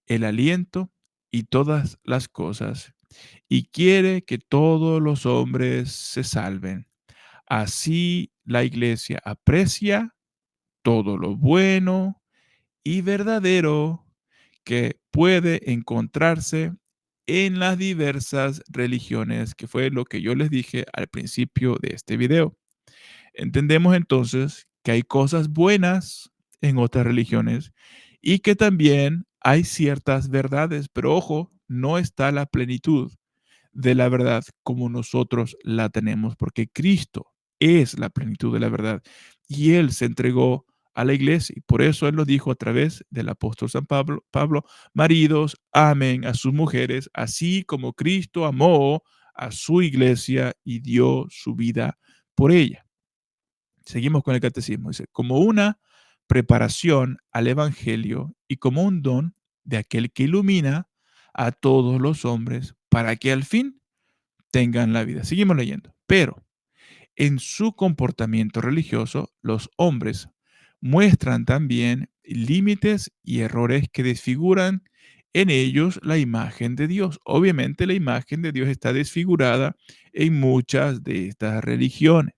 el aliento y todas las cosas, y quiere que todos los hombres se salven. Así la iglesia aprecia todo lo bueno y verdadero que puede encontrarse en las diversas religiones, que fue lo que yo les dije al principio de este video. Entendemos entonces que hay cosas buenas en otras religiones y que también hay ciertas verdades, pero ojo, no está la plenitud de la verdad como nosotros la tenemos, porque Cristo es la plenitud de la verdad y Él se entregó a la iglesia y por eso Él lo dijo a través del apóstol San Pablo, maridos, amen a sus mujeres, así como Cristo amó a su iglesia y dio su vida por ella. Seguimos con el catecismo. Dice, como una preparación al evangelio y como un don de aquel que ilumina a todos los hombres para que al fin tengan la vida. Seguimos leyendo. Pero en su comportamiento religioso, los hombres muestran también límites y errores que desfiguran en ellos la imagen de Dios. Obviamente la imagen de Dios está desfigurada en muchas de estas religiones.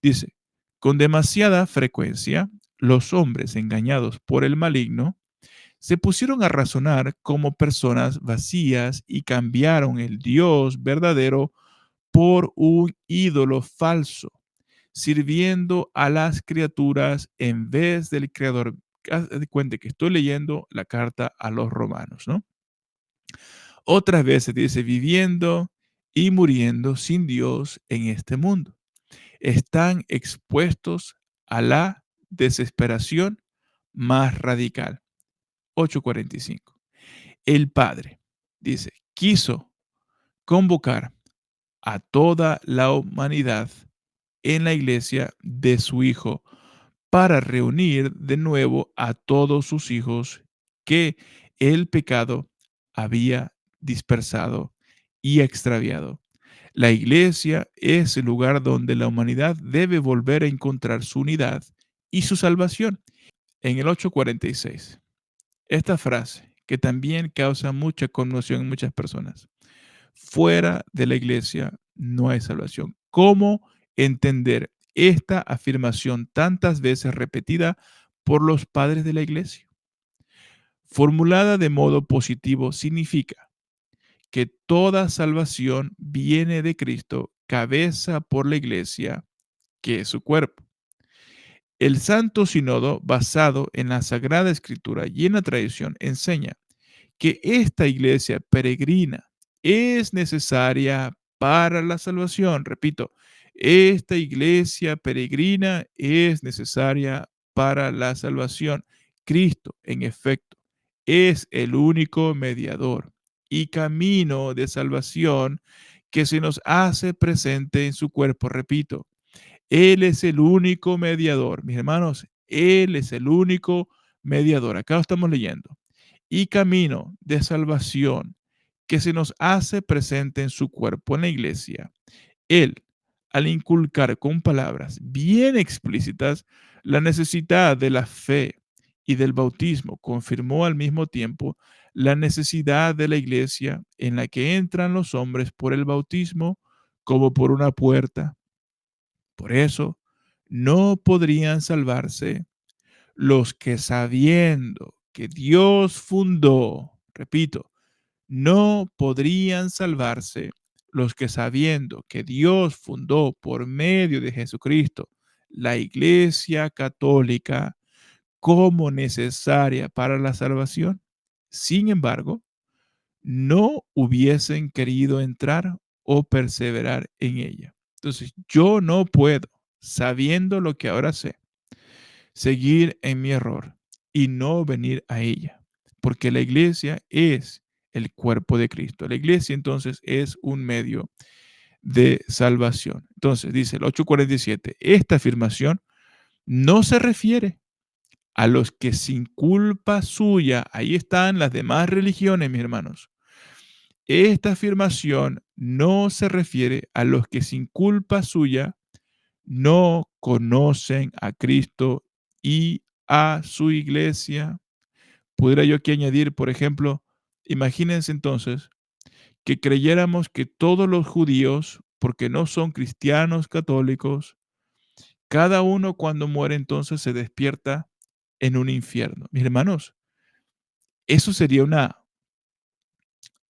Dice, con demasiada frecuencia, los hombres engañados por el maligno se pusieron a razonar como personas vacías y cambiaron el Dios verdadero por un ídolo falso, sirviendo a las criaturas en vez del Creador. Haz de cuenta que estoy leyendo la carta a los romanos, ¿no? Otras veces dice, viviendo y muriendo sin Dios en este mundo. Están expuestos a la desesperación más radical. 8:45. El Padre, dice, quiso convocar a toda la humanidad en la iglesia de su Hijo para reunir de nuevo a todos sus hijos que el pecado había dispersado y extraviado. La iglesia es el lugar donde la humanidad debe volver a encontrar su unidad y su salvación. En el 8:46, esta frase que también causa mucha conmoción en muchas personas. Fuera de la iglesia no hay salvación. ¿Cómo entender esta afirmación tantas veces repetida por los padres de la iglesia? Formulada de modo positivo significa que toda salvación viene de Cristo, cabeza por la iglesia, que es su cuerpo. El Santo Sínodo, basado en la Sagrada Escritura y en la tradición, enseña que esta iglesia peregrina es necesaria para la salvación. Repito, esta iglesia peregrina es necesaria para la salvación. Cristo, en efecto, es el único mediador y camino de salvación que se nos hace presente en su cuerpo. Repito, Él es el único mediador. Mis hermanos, Él es el único mediador. Acá lo estamos leyendo y camino de salvación que se nos hace presente en su cuerpo en la iglesia. Él, al inculcar con palabras bien explícitas la necesidad de la fe y del bautismo, confirmó al mismo tiempo la necesidad de la iglesia en la que entran los hombres por el bautismo como por una puerta. Por eso, no podrían salvarse los que sabiendo que Dios fundó, repito, no podrían salvarse los que sabiendo que Dios fundó por medio de Jesucristo la Iglesia Católica como necesaria para la salvación. Sin embargo, no hubiesen querido entrar o perseverar en ella. Entonces, yo no puedo, sabiendo lo que ahora sé, seguir en mi error y no venir a ella, porque la iglesia es el cuerpo de Cristo. La iglesia entonces es un medio de salvación. Entonces dice el 8:47, esta afirmación no se refiere a los que sin culpa suya, ahí están las demás religiones, mis hermanos. Esta afirmación no se refiere a los que sin culpa suya no conocen a Cristo y a su iglesia. Pudiera yo aquí añadir, por ejemplo, imagínense entonces que creyéramos que todos los judíos, porque no son cristianos católicos, cada uno cuando muere entonces se despierta en un infierno. Mis hermanos, eso sería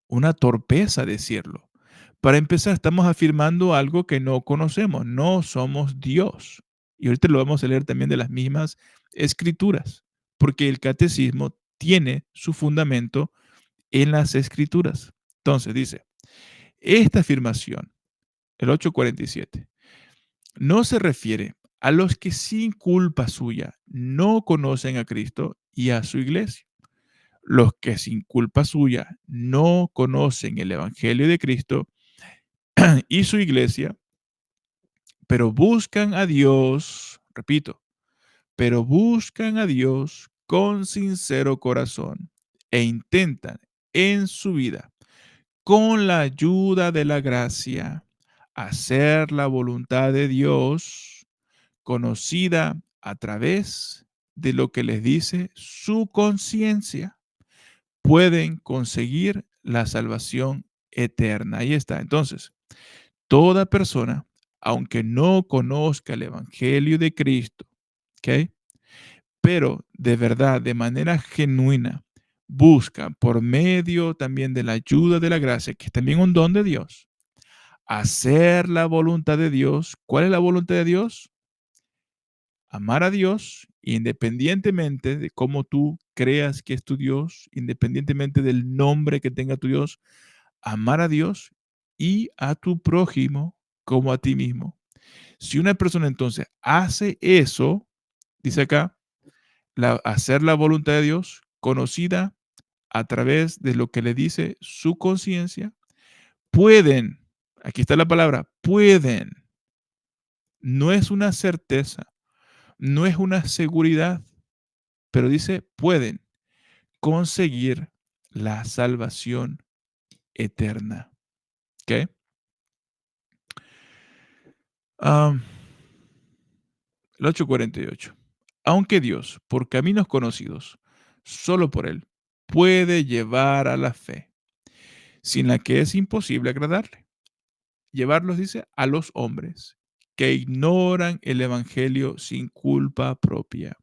una torpeza decirlo. Para empezar, estamos afirmando algo que no conocemos, no somos Dios. Y ahorita lo vamos a leer también de las mismas escrituras, porque el catecismo tiene su fundamento en las escrituras. Entonces dice, esta afirmación, el 8:47, no se refiere a los que sin culpa suya no conocen a Cristo y a su iglesia. Los que sin culpa suya no conocen el Evangelio de Cristo y su iglesia, pero buscan a Dios, repito, pero buscan a Dios con sincero corazón e intentan en su vida, con la ayuda de la gracia, hacer la voluntad de Dios conocida a través de lo que les dice su conciencia, pueden conseguir la salvación eterna. Ahí está. Entonces, toda persona, aunque no conozca el Evangelio de Cristo, ¿ok? Pero de verdad, de manera genuina, busca por medio también de la ayuda de la gracia, que es también un don de Dios, hacer la voluntad de Dios. ¿Cuál es la voluntad de Dios? Amar a Dios independientemente de cómo tú creas que es tu Dios, independientemente del nombre que tenga tu Dios, amar a Dios y a tu prójimo como a ti mismo. Si una persona entonces hace eso, dice acá, hacer la voluntad de Dios conocida a través de lo que le dice su conciencia, pueden, aquí está la palabra, pueden No es una certeza, no es una seguridad, pero dice, pueden conseguir la salvación eterna. ¿Ok? Am, el 8:48. Aunque Dios, por caminos conocidos, solo por Él, puede llevar a la fe, sin la que es imposible agradarle. Llevarlos, dice, a los hombres que ignoran el Evangelio sin culpa propia.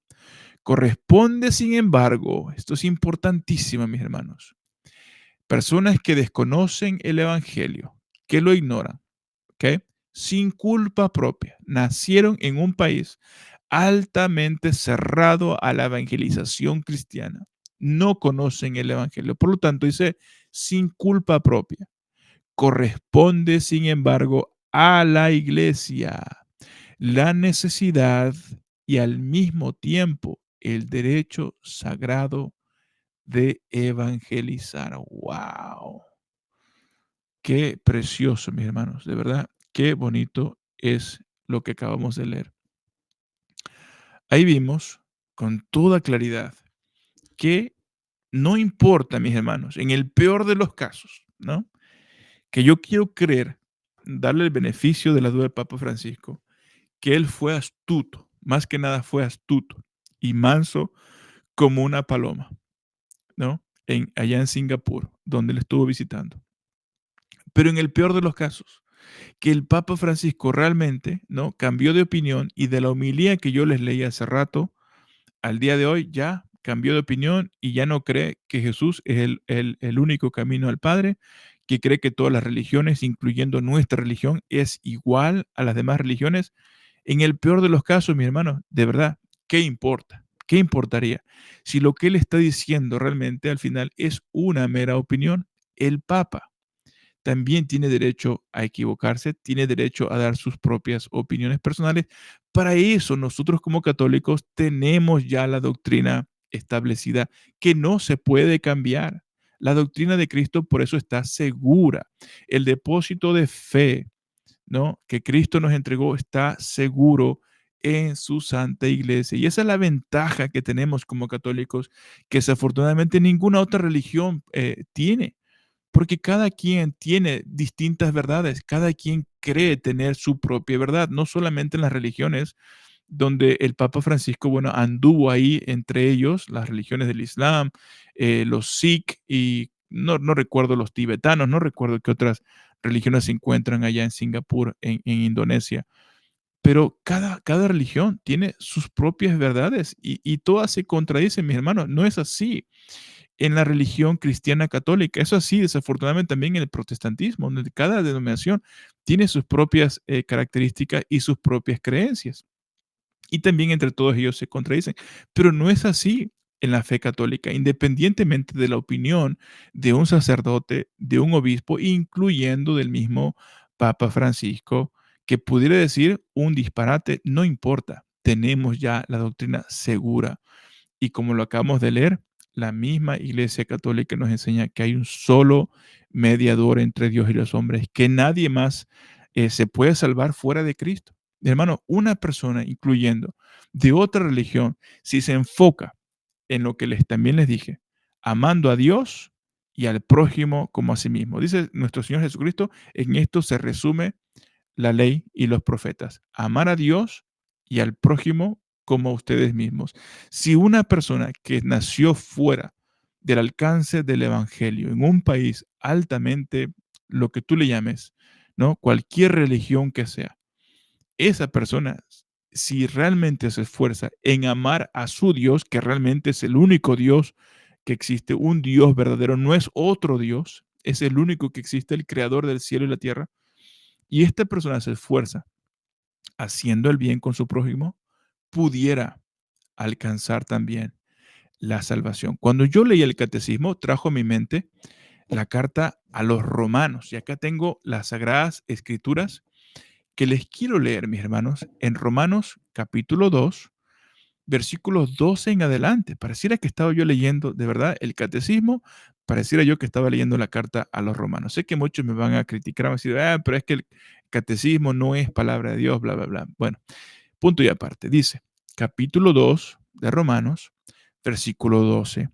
Corresponde, sin embargo, esto es importantísimo, mis hermanos, personas que desconocen el Evangelio, que lo ignoran, ¿ok? Sin culpa propia, nacieron en un país altamente cerrado a la evangelización cristiana, no conocen el Evangelio, por lo tanto dice, sin culpa propia. Corresponde, sin embargo, a la iglesia la necesidad y al mismo tiempo el derecho sagrado de evangelizar. ¡Wow! Qué precioso, mis hermanos, de verdad, qué bonito es lo que acabamos de leer. Ahí vimos con toda claridad que no importa, mis hermanos, en el peor de los casos, ¿no? Que yo quiero creer, darle el beneficio de la duda al Papa Francisco, que él fue astuto, más que nada fue astuto y manso como una paloma, ¿no? Allá en Singapur, donde él estuvo visitando. Pero en el peor de los casos, que el Papa Francisco realmente, ¿no? Cambió de opinión y de la homilía que yo les leí hace rato, al día de hoy ya cambió de opinión y ya no cree que Jesús es el único camino al Padre, que cree que todas las religiones, incluyendo nuestra religión, es igual a las demás religiones. En el peor de los casos, mi hermano, de verdad, ¿qué importa? ¿Qué importaría? Si lo que él está diciendo realmente al final es una mera opinión, el Papa también tiene derecho a equivocarse, tiene derecho a dar sus propias opiniones personales. Para eso nosotros como católicos tenemos ya la doctrina establecida que no se puede cambiar. La doctrina de Cristo por eso está segura. El depósito de fe, ¿no?, que Cristo nos entregó está seguro en su santa iglesia. Y esa es la ventaja que tenemos como católicos, que desafortunadamente ninguna otra religión tiene. Porque cada quien tiene distintas verdades, cada quien cree tener su propia verdad, no solamente en las religiones, donde el Papa Francisco, bueno, anduvo ahí entre ellos, las religiones del Islam, los Sikh y no recuerdo los tibetanos, no recuerdo qué otras religiones se encuentran allá en Singapur, en Indonesia, pero cada religión tiene sus propias verdades y todas se contradicen, mis hermanos, no es así en la religión cristiana católica. Eso así, desafortunadamente, también en el protestantismo, donde cada denominación tiene sus propias características y sus propias creencias. Y también entre todos ellos se contradicen. Pero no es así en la fe católica, independientemente de la opinión de un sacerdote, de un obispo, incluyendo del mismo Papa Francisco, que pudiera decir un disparate, no importa, tenemos ya la doctrina segura y como lo acabamos de leer, la misma Iglesia Católica nos enseña que hay un solo mediador entre Dios y los hombres, que nadie más se puede salvar fuera de Cristo. Hermano, una persona, incluyendo de otra religión, si se enfoca en lo que también les dije, amando a Dios y al prójimo como a sí mismo. Dice nuestro Señor Jesucristo, en esto se resume la ley y los profetas. Amar a Dios y al prójimo como a ustedes mismos. Si una persona que nació fuera del alcance del evangelio, en un país altamente, lo que tú le llames, ¿no? Cualquier religión que sea, esa persona, si realmente se esfuerza en amar a su Dios, que realmente es el único Dios que existe, un Dios verdadero, no es otro Dios, es el único que existe, el creador del cielo y la tierra, y esta persona se esfuerza haciendo el bien con su prójimo, pudiera alcanzar también la salvación. Cuando yo leí el catecismo, trajo a mi mente la carta a los romanos. Y acá tengo las sagradas escrituras que les quiero leer, mis hermanos, en Romanos capítulo 2, versículos 12 en adelante. Pareciera que estaba yo leyendo, de verdad, el catecismo, pareciera yo que estaba leyendo la carta a los romanos. Sé que muchos me van a criticar, van a decir, pero es que catecismo no es palabra de Dios, bla, bla, bla. Bueno, punto y aparte. Dice, capítulo 2 de Romanos, versículo 12.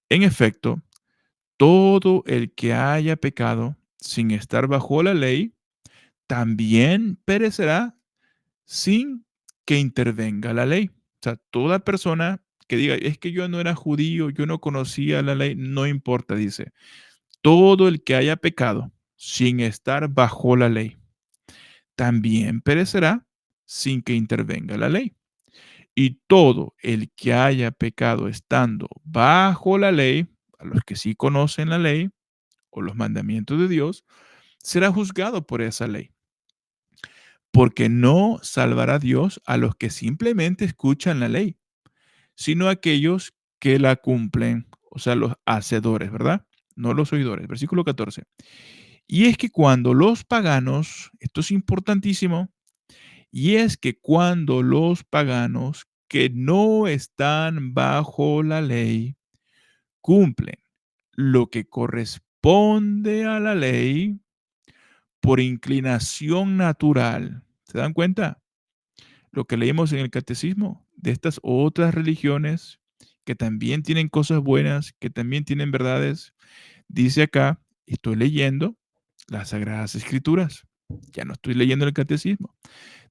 En efecto, todo el que haya pecado sin estar bajo la ley, también perecerá sin que intervenga la ley. O sea, toda persona que diga, es que yo no era judío, yo no conocía la ley, no importa, dice, todo el que haya pecado sin estar bajo la ley, también perecerá sin que intervenga la ley. Y todo el que haya pecado estando bajo la ley, a los que sí conocen la ley o los mandamientos de Dios, será juzgado por esa ley. Porque no salvará Dios a los que simplemente escuchan la ley, sino a aquellos que la cumplen, o sea, los hacedores, ¿verdad? No los oidores. Versículo 14. Y es que cuando los paganos, esto es importantísimo, y es que cuando los paganos que no están bajo la ley cumplen lo que corresponde a la ley por inclinación natural, ¿se dan cuenta? Lo que leímos en el catecismo de estas otras religiones que también tienen cosas buenas, que también tienen verdades, dice acá, estoy leyendo las Sagradas Escrituras, ya no estoy leyendo el catecismo.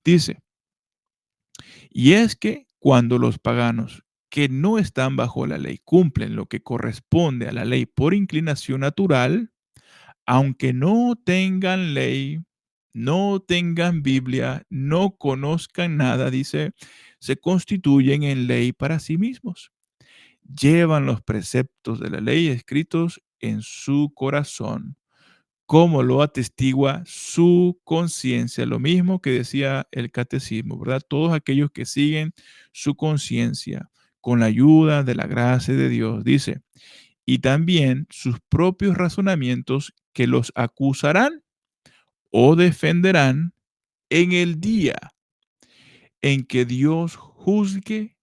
Dice, y es que cuando los paganos que no están bajo la ley cumplen lo que corresponde a la ley por inclinación natural, aunque no tengan ley, no tengan Biblia, no conozcan nada, dice, se constituyen en ley para sí mismos. Llevan los preceptos de la ley escritos en su corazón, como lo atestigua su conciencia, lo mismo que decía el catecismo, ¿verdad? Todos aquellos que siguen su conciencia con la ayuda de la gracia de Dios, dice, y también sus propios razonamientos que los acusarán o defenderán en el día en que Dios juzgue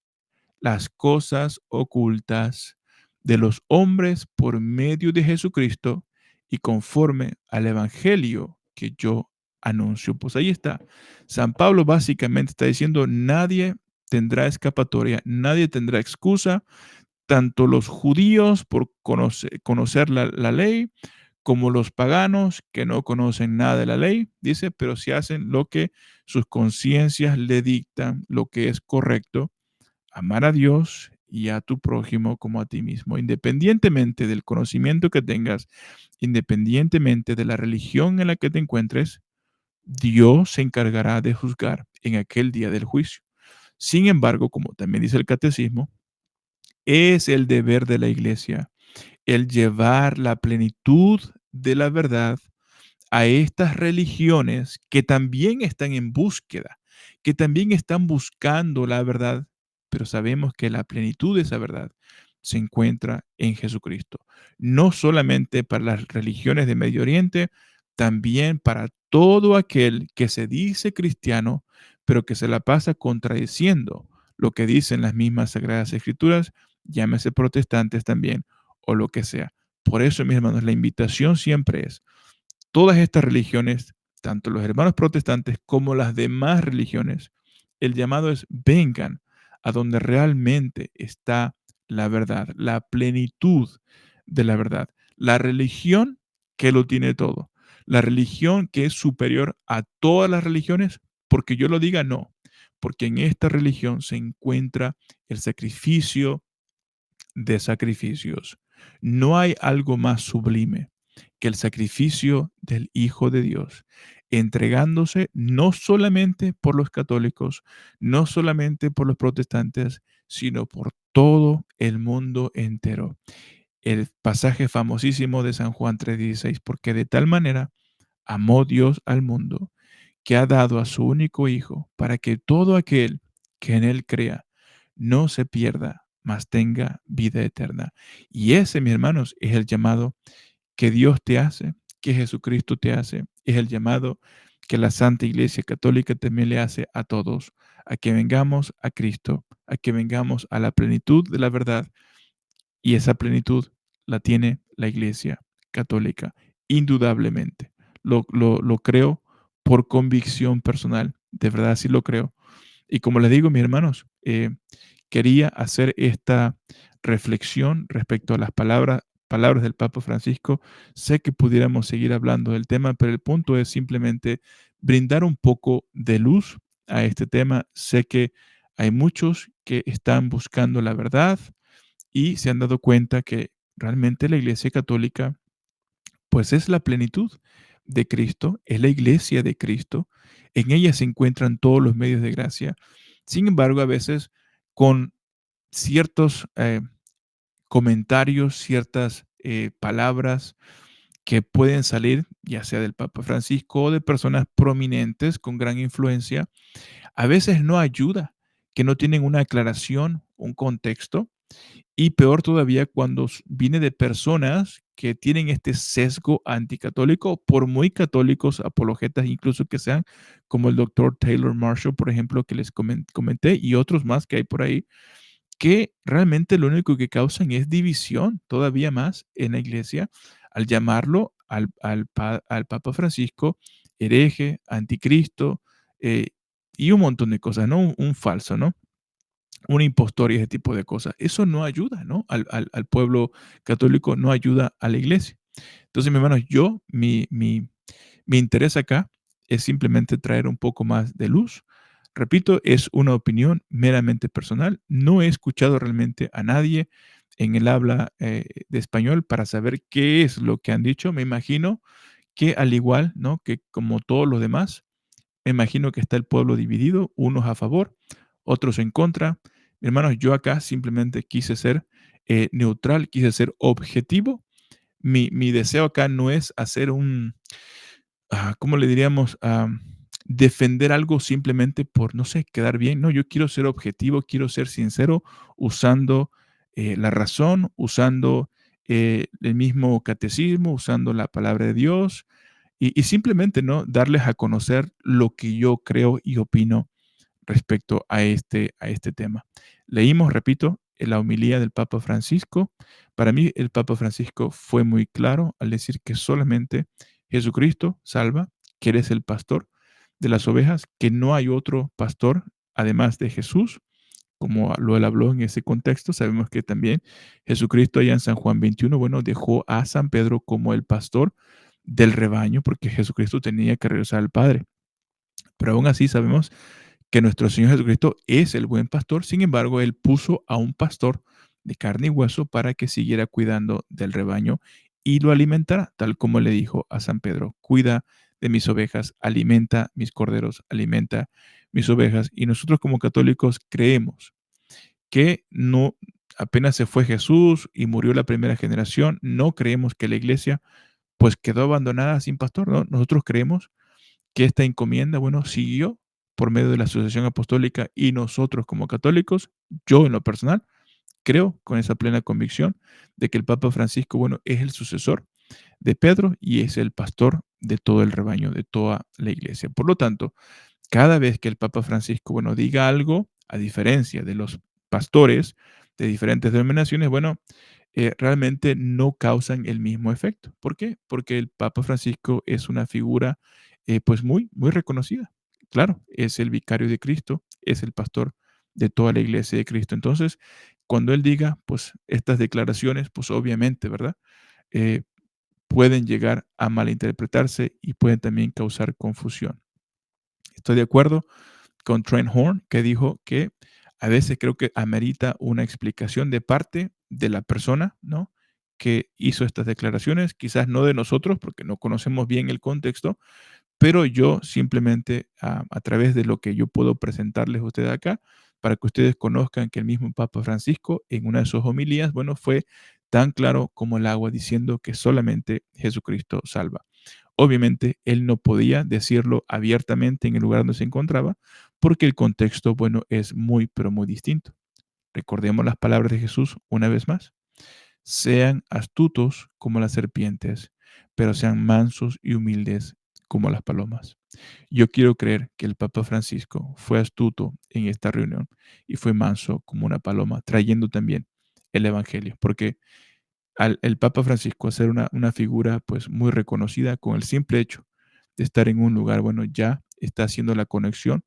las cosas ocultas de los hombres por medio de Jesucristo y conforme al evangelio que yo anuncio. Pues ahí está. San Pablo básicamente está diciendo, nadie tendrá escapatoria, nadie tendrá excusa, tanto los judíos por conocer la ley, como los paganos que no conocen nada de la ley, dice, pero si hacen lo que sus conciencias le dictan, lo que es correcto, amar a Dios y a tu prójimo como a ti mismo, independientemente del conocimiento que tengas, independientemente de la religión en la que te encuentres, Dios se encargará de juzgar en aquel día del juicio. Sin embargo, como también dice el catecismo, es el deber de la iglesia el llevar la plenitud de la verdad a estas religiones que también están en búsqueda, que también están buscando la verdad, pero sabemos que la plenitud de esa verdad se encuentra en Jesucristo. No solamente para las religiones de Medio Oriente, también para todo aquel que se dice cristiano, pero que se la pasa contradiciendo lo que dicen las mismas Sagradas Escrituras, llámese protestantes también o lo que sea. Por eso, mis hermanos, la invitación siempre es, todas estas religiones, tanto los hermanos protestantes como las demás religiones, el llamado es vengan a donde realmente está la verdad, la plenitud de la verdad. La religión que lo tiene todo. La religión que es superior a todas las religiones, porque yo lo diga, no. Porque en esta religión se encuentra el sacrificio de sacrificios. No hay algo más sublime que el sacrificio del Hijo de Dios, entregándose no solamente por los católicos, no solamente por los protestantes, sino por todo el mundo entero. El pasaje famosísimo de San Juan 3:16, porque de tal manera amó Dios al mundo, que ha dado a su único Hijo, para que todo aquel que en Él crea no se pierda, mas tenga vida eterna. Y ese, mis hermanos, es el llamado que Dios te hace, que Jesucristo te hace, es el llamado que la Santa Iglesia Católica también le hace a todos, a que vengamos a Cristo, a que vengamos a la plenitud de la verdad. Y esa plenitud la tiene la Iglesia Católica, indudablemente. Lo creo por convicción personal, de verdad sí lo creo. Y como les digo, mis hermanos, quería hacer esta reflexión respecto a las palabras del Papa Francisco. Sé que pudiéramos seguir hablando del tema, pero el punto es simplemente brindar un poco de luz a este tema. Sé que hay muchos que están buscando la verdad y se han dado cuenta que realmente la Iglesia Católica pues es la plenitud de Cristo, es la iglesia de Cristo. En ella se encuentran todos los medios de gracia. Sin embargo, a veces con ciertos comentarios, ciertas palabras que pueden salir, ya sea del Papa Francisco o de personas prominentes con gran influencia, a veces no ayuda, que no tienen una aclaración, un contexto, y peor todavía cuando viene de personas que tienen este sesgo anticatólico, por muy católicos, apologetas incluso que sean, como el doctor Taylor Marshall, por ejemplo, que les comenté, y otros más que hay por ahí, que realmente lo único que causan es división todavía más en la iglesia al llamarlo al Papa Francisco hereje, anticristo, eh, y un montón de cosas, ¿no? Un falso, ¿no? Un impostor y ese tipo de cosas. Eso no ayuda, ¿no? Al pueblo católico, no ayuda a la iglesia. Entonces, mi hermano, mi interés acá es simplemente traer un poco más de luz. Repito, es una opinión meramente personal. No he escuchado realmente a nadie en el habla de español para saber qué es lo que han dicho. Me imagino que al igual, ¿no? Que como todos los demás, me imagino que está el pueblo dividido, unos a favor, otros en contra. Hermanos, yo acá simplemente quise ser neutral, quise ser objetivo. Mi deseo acá no es hacer ¿cómo le diríamos? Defender algo simplemente por, no sé, quedar bien. No, yo quiero ser objetivo, quiero ser sincero, usando la razón, usando el mismo catecismo, usando la palabra de Dios y simplemente, ¿no? Darles a conocer lo que yo creo y opino respecto a este tema. Leímos, repito, en la homilía del Papa Francisco. Para mí, el Papa Francisco fue muy claro al decir que solamente Jesucristo salva, que Él es el pastor de las ovejas, que no hay otro pastor además de Jesús, como lo él habló en ese contexto. Sabemos que también Jesucristo allá en San Juan 21, bueno, dejó a San Pedro como el pastor del rebaño, porque Jesucristo tenía que regresar al Padre. Pero aún así sabemos que nuestro Señor Jesucristo es el buen pastor. Sin embargo, Él puso a un pastor de carne y hueso para que siguiera cuidando del rebaño y lo alimentara, tal como le dijo a San Pedro: cuida de mis ovejas, alimenta mis corderos, alimenta mis ovejas. Y nosotros como católicos creemos que no apenas se fue Jesús y murió la primera generación, no creemos que la iglesia pues quedó abandonada sin pastor, ¿no? Nosotros creemos que esta encomienda, bueno, siguió por medio de la Asociación Apostólica y nosotros como católicos, yo en lo personal, creo con esa plena convicción de que el Papa Francisco, bueno, es el sucesor de Pedro y es el pastor de todo el rebaño, de toda la iglesia. Por lo tanto, cada vez que el Papa Francisco, bueno, diga algo, a diferencia de los pastores de diferentes denominaciones, bueno, realmente no causan el mismo efecto. ¿Por qué? Porque el Papa Francisco es una figura, pues muy, muy reconocida. Claro, es el vicario de Cristo, es el pastor de toda la iglesia de Cristo. Entonces, cuando él diga, pues, estas declaraciones, pues, obviamente, ¿verdad? Eh, pueden llegar a malinterpretarse y pueden también causar confusión. Estoy de acuerdo con Trent Horn, que dijo que a veces creo que amerita una explicación de parte de la persona, ¿no? Que hizo estas declaraciones, quizás no de nosotros, porque no conocemos bien el contexto, pero yo simplemente a través de lo que yo puedo presentarles a ustedes acá, para que ustedes conozcan que el mismo Papa Francisco en una de sus homilías, bueno, fue tan claro como el agua diciendo que solamente Jesucristo salva. Obviamente, él no podía decirlo abiertamente en el lugar donde se encontraba, porque el contexto, bueno, es muy, pero muy distinto. Recordemos las palabras de Jesús una vez más. Sean astutos como las serpientes, pero sean mansos y humildes como las palomas. Yo quiero creer que el Papa Francisco fue astuto en esta reunión y fue manso como una paloma, trayendo también el Evangelio, porque el Papa Francisco, a ser una figura pues muy reconocida con el simple hecho de estar en un lugar, bueno, ya está haciendo la conexión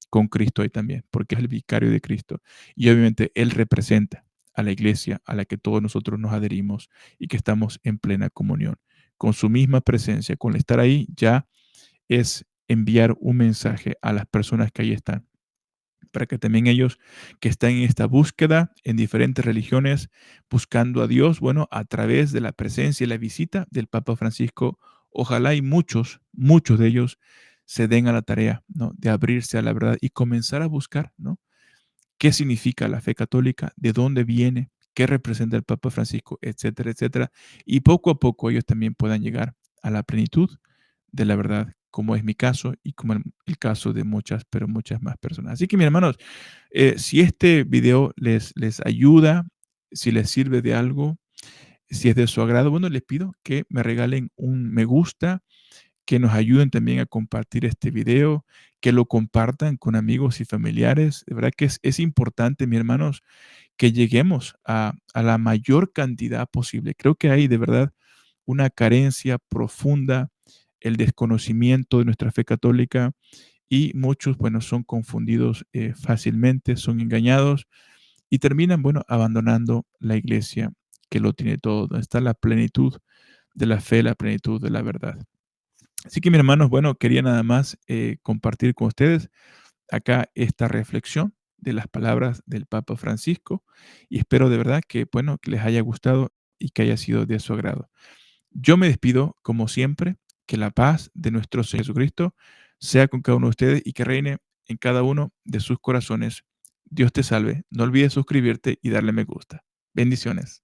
con Cristo ahí también, porque es el vicario de Cristo. Y obviamente Él representa a la iglesia a la que todos nosotros nos adherimos y que estamos en plena comunión. Con su misma presencia, con el estar ahí, ya es enviar un mensaje a las personas que ahí están, para que también ellos que están en esta búsqueda en diferentes religiones, buscando a Dios, bueno, a través de la presencia y la visita del Papa Francisco, ojalá y muchos de ellos se den a la tarea, ¿no? De abrirse a la verdad y comenzar a buscar, ¿no? ¿Qué significa la fe católica? ¿De dónde viene? ¿Qué representa el Papa Francisco? Etcétera, etcétera. Y poco a poco ellos también puedan llegar a la plenitud de la verdad, como es mi caso y como el caso de muchas, pero muchas más personas. Así que, mis hermanos, si este video les ayuda, si les sirve de algo, si es de su agrado, bueno, les pido que me regalen un me gusta, que nos ayuden también a compartir este video, que lo compartan con amigos y familiares. De verdad que es importante, mis hermanos, que lleguemos a la mayor cantidad posible. Creo que hay de verdad una carencia profunda, el desconocimiento de nuestra fe católica y muchos, bueno, son confundidos fácilmente, son engañados y terminan, bueno, abandonando la iglesia que lo tiene todo, donde está la plenitud de la fe, la plenitud de la verdad. Así que, mis hermanos, bueno, quería nada más compartir con ustedes acá esta reflexión de las palabras del Papa Francisco y espero de verdad que, bueno, que les haya gustado y que haya sido de su agrado. Yo me despido, como siempre, que la paz de nuestro Señor Jesucristo sea con cada uno de ustedes y que reine en cada uno de sus corazones. Dios te salve. No olvides suscribirte y darle me gusta. Bendiciones.